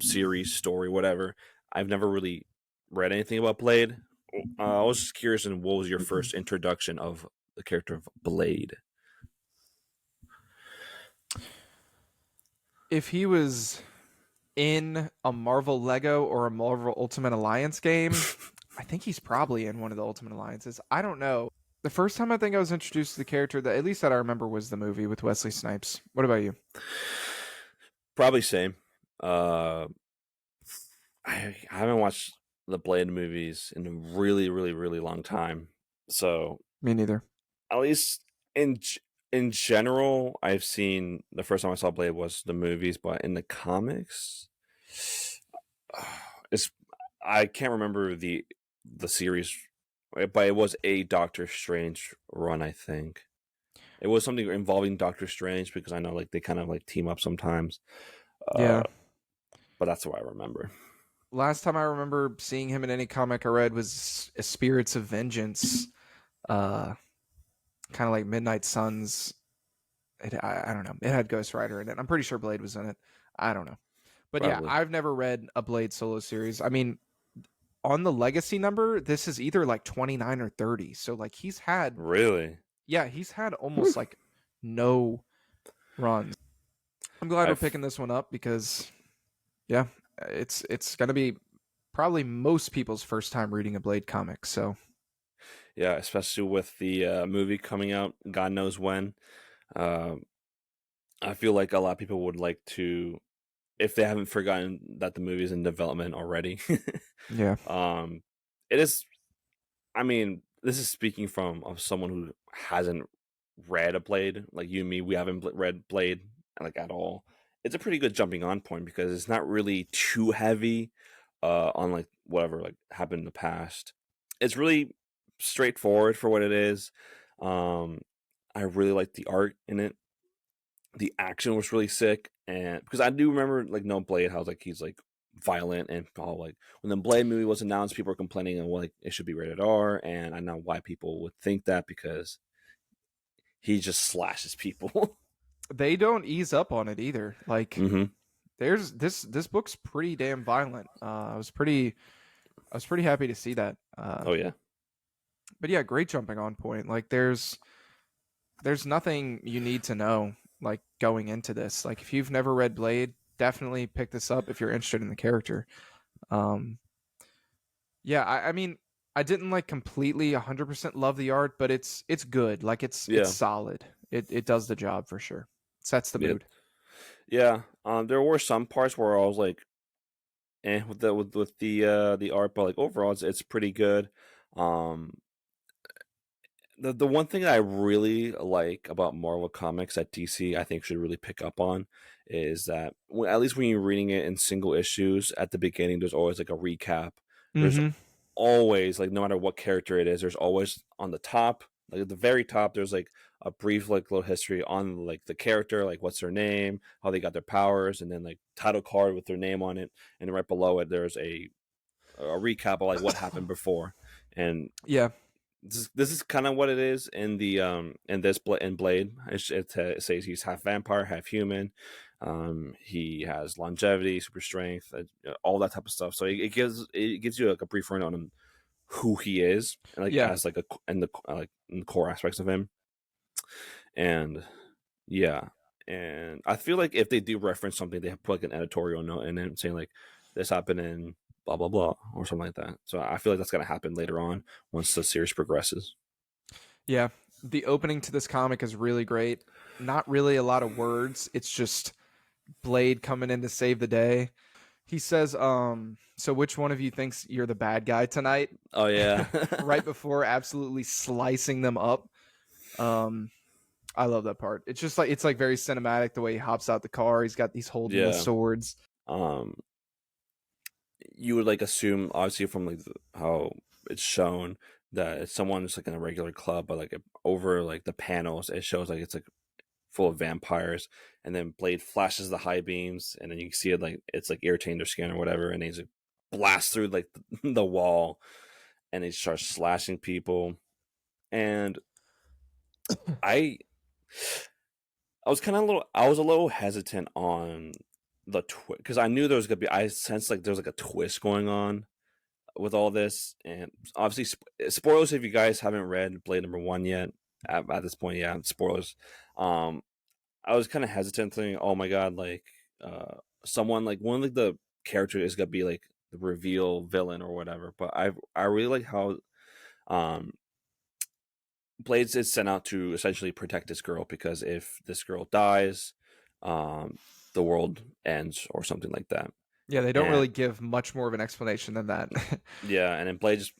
A: series, story, whatever, I've never really read anything about Blade. I was just curious, and what was your first introduction of the character of Blade?
B: If he was in a Marvel Lego or a Marvel Ultimate Alliance game, I think he's probably in one of the Ultimate Alliances. I don't know. The first time I think I was introduced to the character, that at least that I remember, was the movie with Wesley Snipes. What about you?
A: Probably same. I haven't watched the Blade movies in a really, really, really long time. So
B: Me neither.
A: at least in general, I've seen the first time I saw Blade was the movies, but in the comics, I can't remember the series, but it was a Doctor Strange run. I think it was something involving Doctor Strange because I know like they kind of like team up sometimes.
B: Yeah.
A: But that's what I remember.
B: Last time I remember seeing him in any comic I read was Spirits of Vengeance, kind of like Midnight Suns. I don't know. It had Ghost Rider in it. I'm pretty sure Blade was in it. I don't know. But
A: Probably.
B: yeah, I've never read a Blade solo series. I mean, on the legacy number, this is either like 29 or 30. So like he's had
A: Really?
B: he's had almost like no runs. I'm glad we're picking this one up because yeah, it's gonna be probably most people's first time reading a Blade comic. So
A: yeah, especially with the movie coming out, God knows when. I feel like a lot of people would like to, if they haven't forgotten that the movie is in development already.
B: yeah,
A: it is. I mean, this is speaking from of someone who hasn't read a Blade like you and me. We haven't read Blade like at all. It's a pretty good jumping on point because it's not really too heavy on like whatever like happened in the past. It's really straightforward for what it is. I really like the art in it. The action was really sick, and because I do remember like no Blade, how like he's like violent and all like when the Blade movie was announced, people were complaining and like it should be rated R, and I know why people would think that because he just slashes people.
B: they don't ease up on it either. Like
A: Mm-hmm.
B: there's this book's pretty damn violent. I was pretty happy to see that.
A: Oh yeah.
B: But yeah, great jumping on point. Like there's nothing you need to know like going into this. Like if you've never read Blade, definitely pick this up if you're interested in the character. Yeah, I mean, I didn't like completely 100% love the art, but it's good. Like it's
A: Yeah,
B: solid. It does the job for sure. Sets the
A: yeah,
B: mood.
A: yeah. There were some parts where I was like, with the art, but like overall, it's pretty good. Um, the one thing that I really like about Marvel comics that DC I think should really pick up on is that at least when you're reading it in single issues at the beginning, there's always like a recap. There's
B: Mm-hmm.
A: always like no matter what character it is, there's always on the top, like at the very top, there's like a brief like little history on like the character, like what's their name, how they got their powers, and then like title card with their name on it, and then right below it there's a recap of like what happened before. And
B: Yeah.
A: this is kind of what it is in the in Blade. It says he's half vampire, half human. He has longevity, super strength, all that type of stuff. So it gives you like a brief rundown on who he is, and like
B: Yeah.
A: as like a and the like in the core aspects of him. And yeah, and I feel like if they do reference something, they have put like an editorial note in it saying like this happened in blah blah blah or something like that. So I feel like that's gonna happen later on once the series progresses.
B: Yeah. The opening to this comic is really great. Not really a lot of words. It's just Blade coming in to save the day. He says, so which one of you thinks you're the bad guy tonight?
A: Oh yeah,
B: Right before absolutely slicing them up. I love that part. It's just like it's like very cinematic the way he hops out the car. He's holding the
A: yeah.
B: swords.
A: Um, you would like assume obviously from like how it's shown that it's someone just like in a regular club, but like over like the panels, it shows like it's like full of vampires, and then Blade flashes the high beams, and then you can see it like it's like irritating their skin or whatever, and he's like blast through like the wall, and he starts slashing people, and I I was kind of I was a little hesitant on the twist because I knew there was gonna be I sensed like there was like a twist going on with all this, and obviously spoilers if you guys haven't read Blade #1 yet. At this point, yeah, spoilers. Um, I was kind of hesitant, thinking, "Oh my god, like, someone like one of like, the characters is gonna be like the reveal villain or whatever." But I really like how um Blades is sent out to essentially protect this girl because if this girl dies, um, the world ends or something like that.
B: Yeah, they don't
A: And
B: really give much more of an explanation than that.
A: yeah, and then Blade just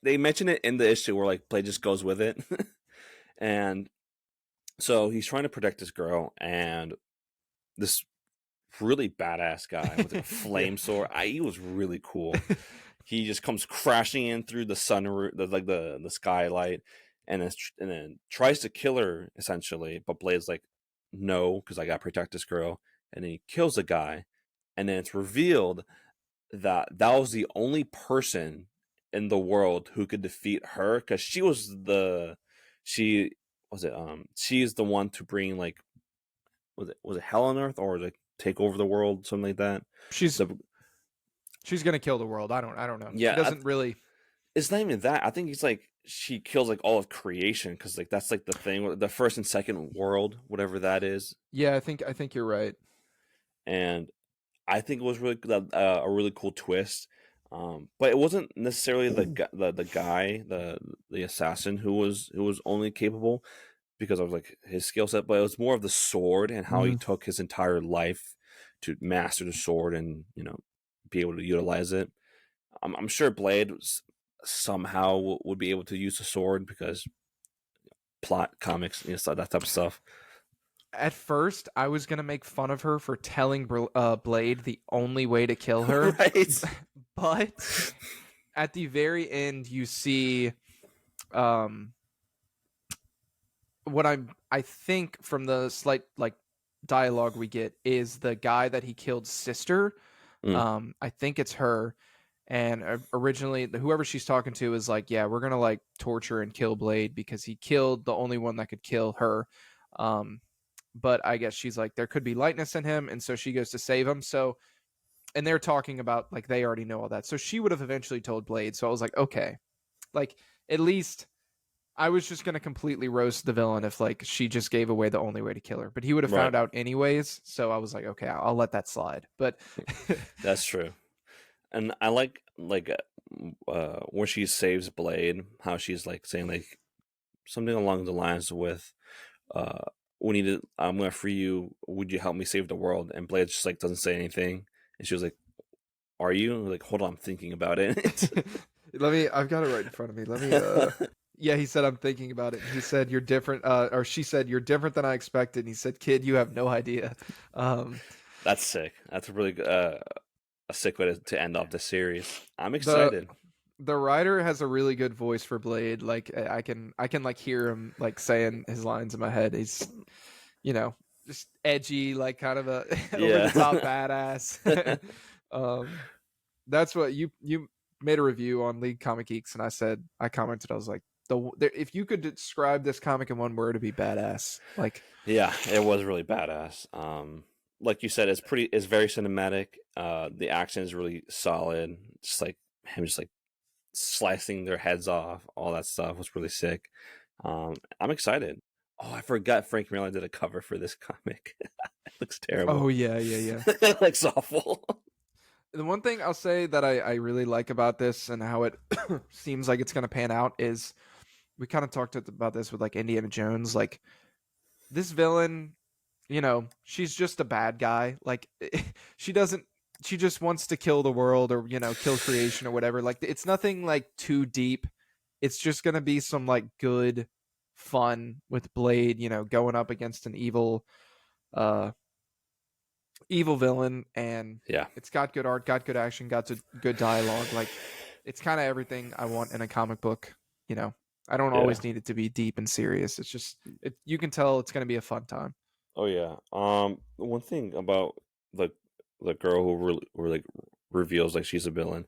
A: they mention it in the issue where like Blade just goes with it, and so he's trying to protect this girl, and this really badass guy with a flame sword. He was really cool. He just comes crashing in through the sunroof, the skylight, and then tries to kill her essentially. But Blade's like, no, because I got to protect this girl, and then he kills the guy, and then it's revealed that that was the only person in the world who could defeat her because she was it she's the one to bring like was it hell on earth or like take over the world, something like that.
B: she's
A: So
B: she's gonna kill the world. I don't know.
A: yeah,
B: She doesn't really.
A: it's not even that. I think it's like she kills like all of creation because like that's like the thing, the first and second world, whatever that is.
B: Yeah, I think you're right.
A: And I think it was really a really cool twist. But it wasn't necessarily the guy, the assassin who was only capable because of like his skill set, but it was more of the sword and how he took his entire life to master the sword and be able to utilize it. I'm sure Blade somehow would be able to use the sword because plot comics, so that type of stuff.
B: At first, I was gonna make fun of her for telling Blade the only way to kill her,
A: Right?
B: but at the very end, you see, what I think from the slight like dialogue we get is the guy that he killed's sister. I think it's her. And originally, whoever she's talking to is like, yeah, we're gonna like torture and kill Blade because he killed the only one that could kill her. But I guess she's like, there could be lightness in him, and so she goes to save him. So, and they're talking about like they already know all that. So she would have eventually told Blade. So I was like, okay, like at least I was just gonna completely roast the villain if like she just gave away the only way to kill her. But he would have
A: Right.
B: found out anyways. So I was like, okay, I'll let that slide. But
A: That's true. And I like when she saves Blade, how she's like saying like something along the lines with, uh, "We need to. I'm gonna free you. Would you help me save the world?" And Blade just like doesn't say anything, and she was like, "Are you?" And I was like, hold on, I'm thinking about it.
B: Let me. I've got it right in front of me. Let me. Yeah, he said I'm thinking about it. He said you're different. Or she said you're different than I expected. And he said, "Kid, you have no idea." Um,
A: That's sick. That's a really a sick way to end off the series. I'm
B: the
A: excited.
B: the writer has a really good voice for Blade. Like I can like hear him like saying his lines in my head. He's you know just edgy, like kind of a over the top
A: Yeah.
B: badass. um, that's what you made a review on League Comic Geeks, and I commented, I was like, if you could describe this comic in one word, it'd be badass. Like,
A: Yeah, it was really badass. Like you said, it's very cinematic. The action is really solid. Just like him, just like slicing their heads off, all that stuff was really sick. I'm excited. Oh, I forgot Frank Miller did a cover for this comic. It looks
B: oh
A: terrible.
B: yeah, yeah, yeah.
A: It looks awful.
B: The one thing I'll say that I really like about this and how it seems like it's going to pan out is we kind of talked about this with like Indiana Jones. Like this villain, she's just a bad guy. Like she doesn't, she just wants to kill the world or, kill creation or whatever. Like it's nothing like too deep. It's just going to be some like good fun with Blade, going up against an uh, evil villain, and
A: Yeah,
B: it's got good art, got good action, got good dialogue. Like it's kind of everything I want in a comic book. You know, I don't
A: yeah.
B: always need it to be deep and serious. It's just you can tell it's going to be a fun time.
A: Oh yeah. One thing about the the girl who really like reveals like she's a villain,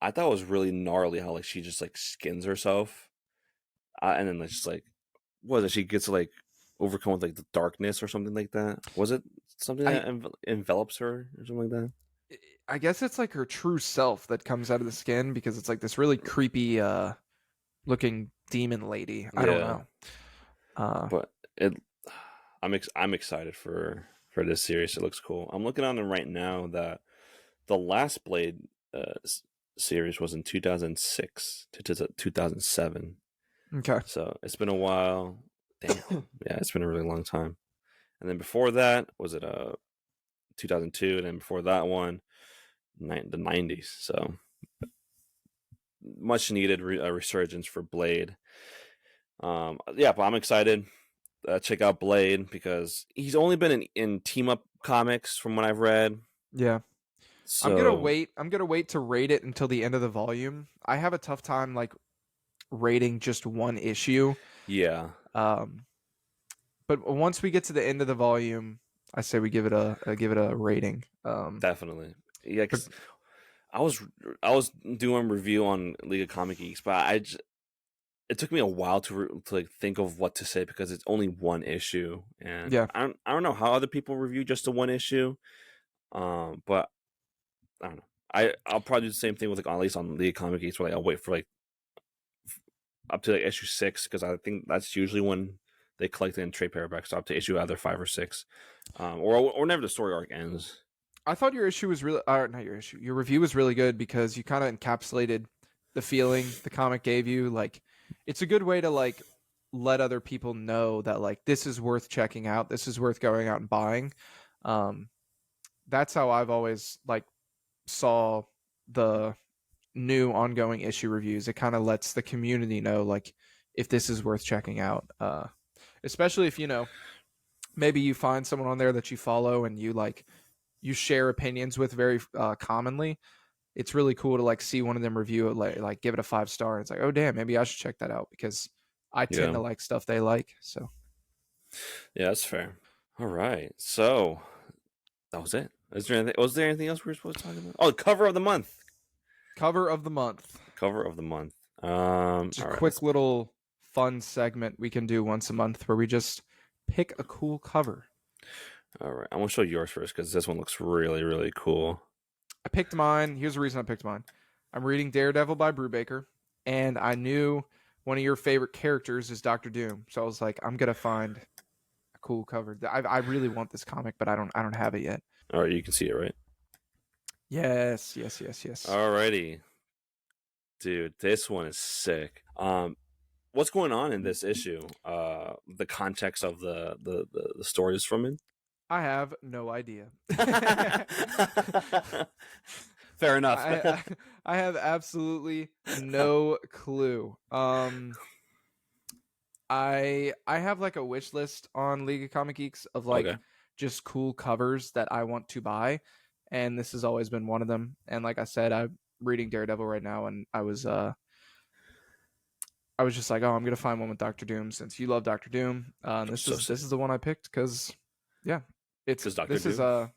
A: I thought was really gnarly how like she just like skins herself, and then like, just like what is it? She gets like overcome with like the darkness or something like that. Was it something
B: I
A: that envelops her or something like that?
B: I guess it's like her true self that comes out of the skin because it's like this really creepy looking demon lady. I don't
A: Yeah,
B: know. Uh
A: but it I'm excited for this series. It looks cool. I'm looking on it right now that the last Blade series was in 2006 to 2007.
B: okay.
A: So it's been a while. Damn. Yeah, it's been a really long time. And then before that, was it 2002? And then before that one, the 90s. So much needed resurgence for Blade. Yeah, but I'm excited. Check out Blade because he's only been in team up comics from what I've read.
B: Yeah.
A: So
B: I'm gonna wait to rate it until the end of the volume. I have a tough time like rating just one issue.
A: yeah,
B: Um, but once we get to the end of the volume, I say we give it a rating.
A: definitely. Yeah,
B: But
A: 'cause I was I was doing a review on League of Comic Geeks, but it took me a while to like think of what to say because it's only one issue, and
B: yeah,
A: I don't know how other people review just the one issue. But I don't know. I'll probably do the same thing with like at least on League of Comic Geeks, where like I'll wait for like up to like issue 6 because I think that's usually when they collect it in trade paperbacks, so up to issue either 5 or 6, or whenever the story arc ends.
B: I thought your issue was really, not your issue. Your review was really good because you kind of encapsulated the feeling the comic gave you. Like, it's a good way to like let other people know that like this is worth checking out. This is worth going out and buying. Um, that's how I've always like saw the new ongoing issue reviews. It kind of lets the community know like if this is worth checking out. Especially if maybe you find someone on there that you follow and you share opinions with very commonly. It's really cool to like see one of them review it, like give it a 5 star. And it's like, oh damn, maybe I should check that out because I tend
A: Yeah,
B: to like stuff they like. So
A: yeah, that's fair. All right, so that was it. Was there anything else we were supposed to talk about? Oh, the cover of the month.
B: cover of the month.
A: Cover of the month.
B: Just a
A: All right,
B: quick little fun segment we can do once a month where we just pick a cool cover.
A: all right. I'm gonna show yours first because this one looks really, really cool.
B: I picked mine. Here's the reason I picked mine. I'm reading Daredevil by Brubaker, and I knew one of your favorite characters is Doctor Doom. So I was like, I'm gonna find a cool cover. I really want this comic, but I don't have it yet.
A: All right, you can see it, right?
B: Yes.
A: Alrighty, dude, this one is sick. What's going on in this issue? The context of the stories from it.
B: I have no idea.
A: Fair enough.
B: I have absolutely no clue. I have like a wish list on League of Comic Geeks of like
A: Okay.
B: just cool covers that I want to buy, and this has always been one of them. And like I said, I'm reading Daredevil right now, and I was just like, oh, I'm gonna find one with Doctor Doom since you love Doctor Doom. And this
A: So
B: is
A: sick.
B: the one I picked because, yeah, it's
A: 'Cause Dr.
B: this is
A: Doom?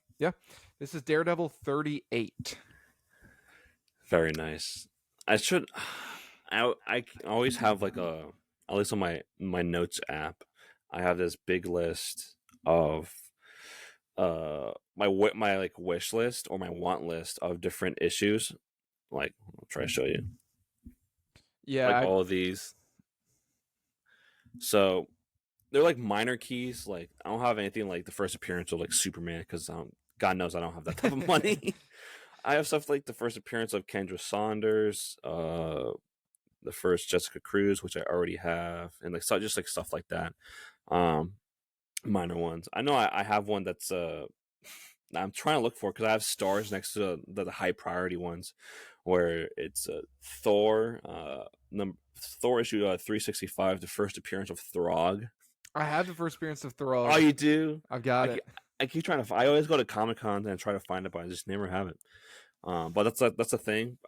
B: this is Daredevil 38.
A: Very nice. I should. I always have like a, at least on my notes app, I have this big list of my like wish list or my want list of different issues. Like I'll try to show you
B: Yeah,
A: like all of these. So they're like minor keys. Like I don't have anything like the first appearance of like Superman because God knows I don't have that type of money. I have stuff like the first appearance of Kendra Saunders, the first Jessica Cruz, which I already have, and like just like stuff like that. Minor ones. I know I have one that's I'm trying to look for because I have stars next to the high priority ones, where it's Thor, Thor issue 365, the first appearance of Throg.
B: I have the first appearance of Throg.
A: Oh, you do?
B: I've got
A: I,
B: it.
A: I keep trying to. I always go to Comic Con and try to find it, but I just never have it. But that's a thing.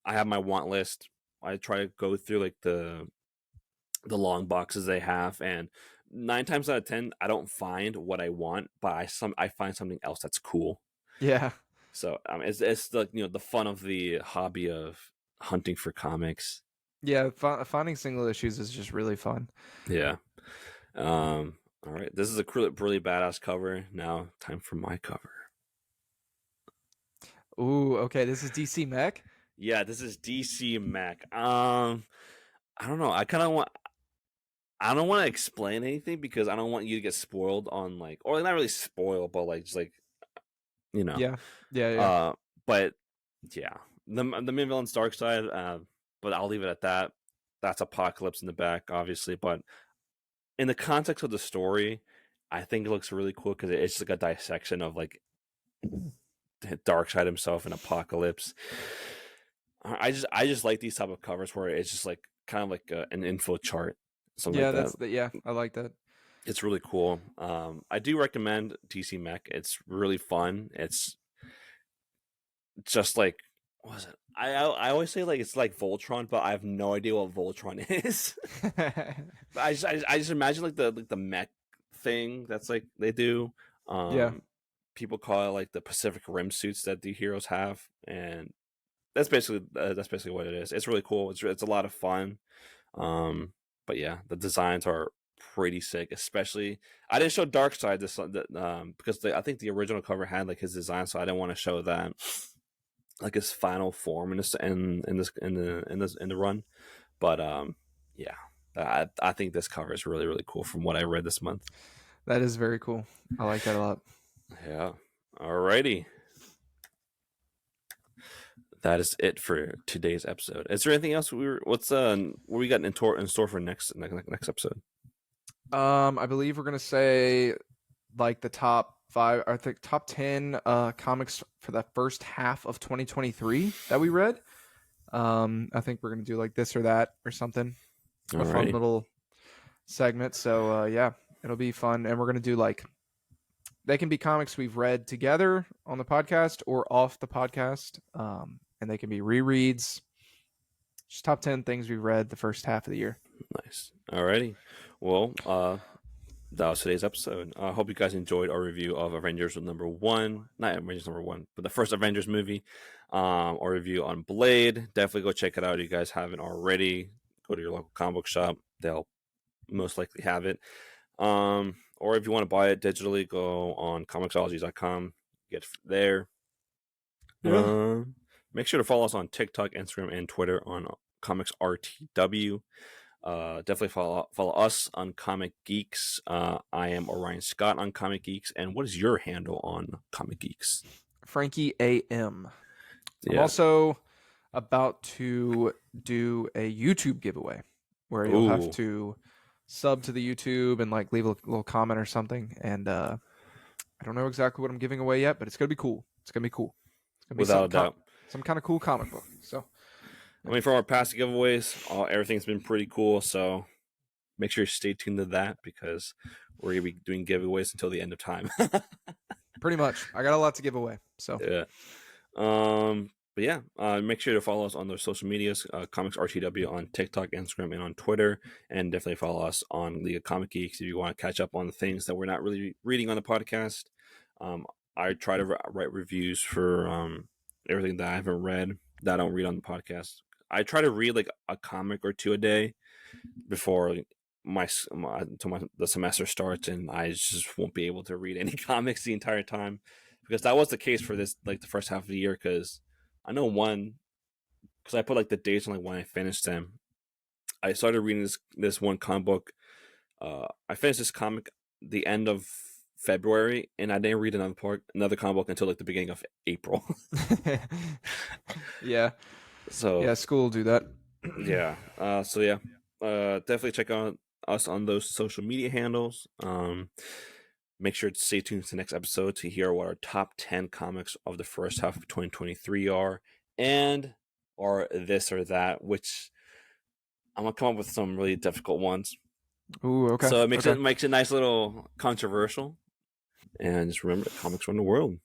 A: I have my want list. I try to go through like the long boxes they have, and 9 times out of 10, I don't find what I want, but I find something else that's cool.
B: Yeah.
A: So it's the the fun of the hobby of hunting for comics.
B: Yeah, finding single issues is just really fun.
A: Yeah. All right. This is a really badass cover. Now, time for my cover.
B: Ooh, okay. This is DC Mech.
A: Yeah, this is DC Mac. I don't know. I don't want to explain anything because I don't want you to get spoiled on like, or like, not really spoiled, but like just like
B: Yeah.
A: But yeah, the main villain's Darkseid. But I'll leave it at that. That's Apocalypse in the back, obviously. But in the context of the story, I think it looks really cool because it's like a dissection of like Darkseid himself and Apocalypse. I just like these type of covers where it's just like kind of like an info chart, something like that.
B: I like that.
A: It's really cool. I do recommend DC Mech. It's really fun. It's just like, what was it? I always say like it's like Voltron, but I have no idea what Voltron is. I just imagine like the mech thing that's like they do.
B: Yeah.
A: People call it like the Pacific Rim suits that the heroes have, and that's basically what it is. It's really cool. It's a lot of fun. But yeah, the designs are pretty sick. Especially, I didn't show Darkseid this because I think the original cover had like his design, so I didn't want to show that like his final form in the run. But yeah, I think this cover is really really cool from what I read this month.
B: That is very cool. I like that a lot.
A: Yeah. Alrighty. That is it for today's episode. Is there anything else what we got in store for next episode?
B: I believe we're gonna say like the top 5, I think top 10 comics for the first half of 2023 that we read. I think we're gonna do like this or that or something. A fun little segment. So yeah, it'll be fun, and we're gonna do like, they can be comics we've read together on the podcast or off the podcast, and they can be rereads. Just top 10 things we've read the first half of the year.
A: Nice. Alrighty. Well, that was today's episode. I hope you guys enjoyed our review of Avengers #1. Not Avengers #1, but the first Avengers movie. Our review on Blade. Definitely go check it out if you guys haven't already. Go to your local comic book shop. They'll most likely have it. Or if you want to buy it digitally, go on comiXology.com. Get it there. Yeah. Make sure to follow us on TikTok, Instagram, and Twitter on comicsrtw. Definitely follow us on Comic Geeks. I am Orion Scott on Comic Geeks. And what is your handle on Comic Geeks?
B: Frankie AM. I'm also about to do a YouTube giveaway where you'll have to sub to the YouTube and like leave a little comment or something. And I don't know exactly what I'm giving away yet, but it's gonna be cool. It's gonna be cool. It's gonna be
A: Without a doubt.
B: Some kind of cool comic book. So,
A: I mean, for our past giveaways, everything's been pretty cool. So make sure you stay tuned to that because we're gonna be doing giveaways until the end of time.
B: pretty much, I got a lot to give away. So
A: yeah. But yeah, make sure to follow us on those social medias, Comics RTW on TikTok, Instagram, and on Twitter, and definitely follow us on League of Comic Geeks if you want to catch up on the things that we're not really reading on the podcast. I try to write reviews for everything that I haven't read that I don't read on the podcast. I try to read like a comic or two a day before the semester starts, and I just won't be able to read any comics the entire time because that was the case for this like the first half of the year because I know one because I put like the dates on like when I finished them. I started reading this one comic book. I finished this comic the end of February, and I didn't read another comic book until like the beginning of April.
B: yeah.
A: So
B: yeah, school will do that.
A: yeah. Definitely check out us on those social media handles. Make sure to stay tuned to the next episode to hear what our top 10 comics of the first half of 2023 are, or this or that, which I'm gonna come up with some really difficult ones.
B: Ooh, okay.
A: So it makes it nice little controversial. And just remember, comics run the world.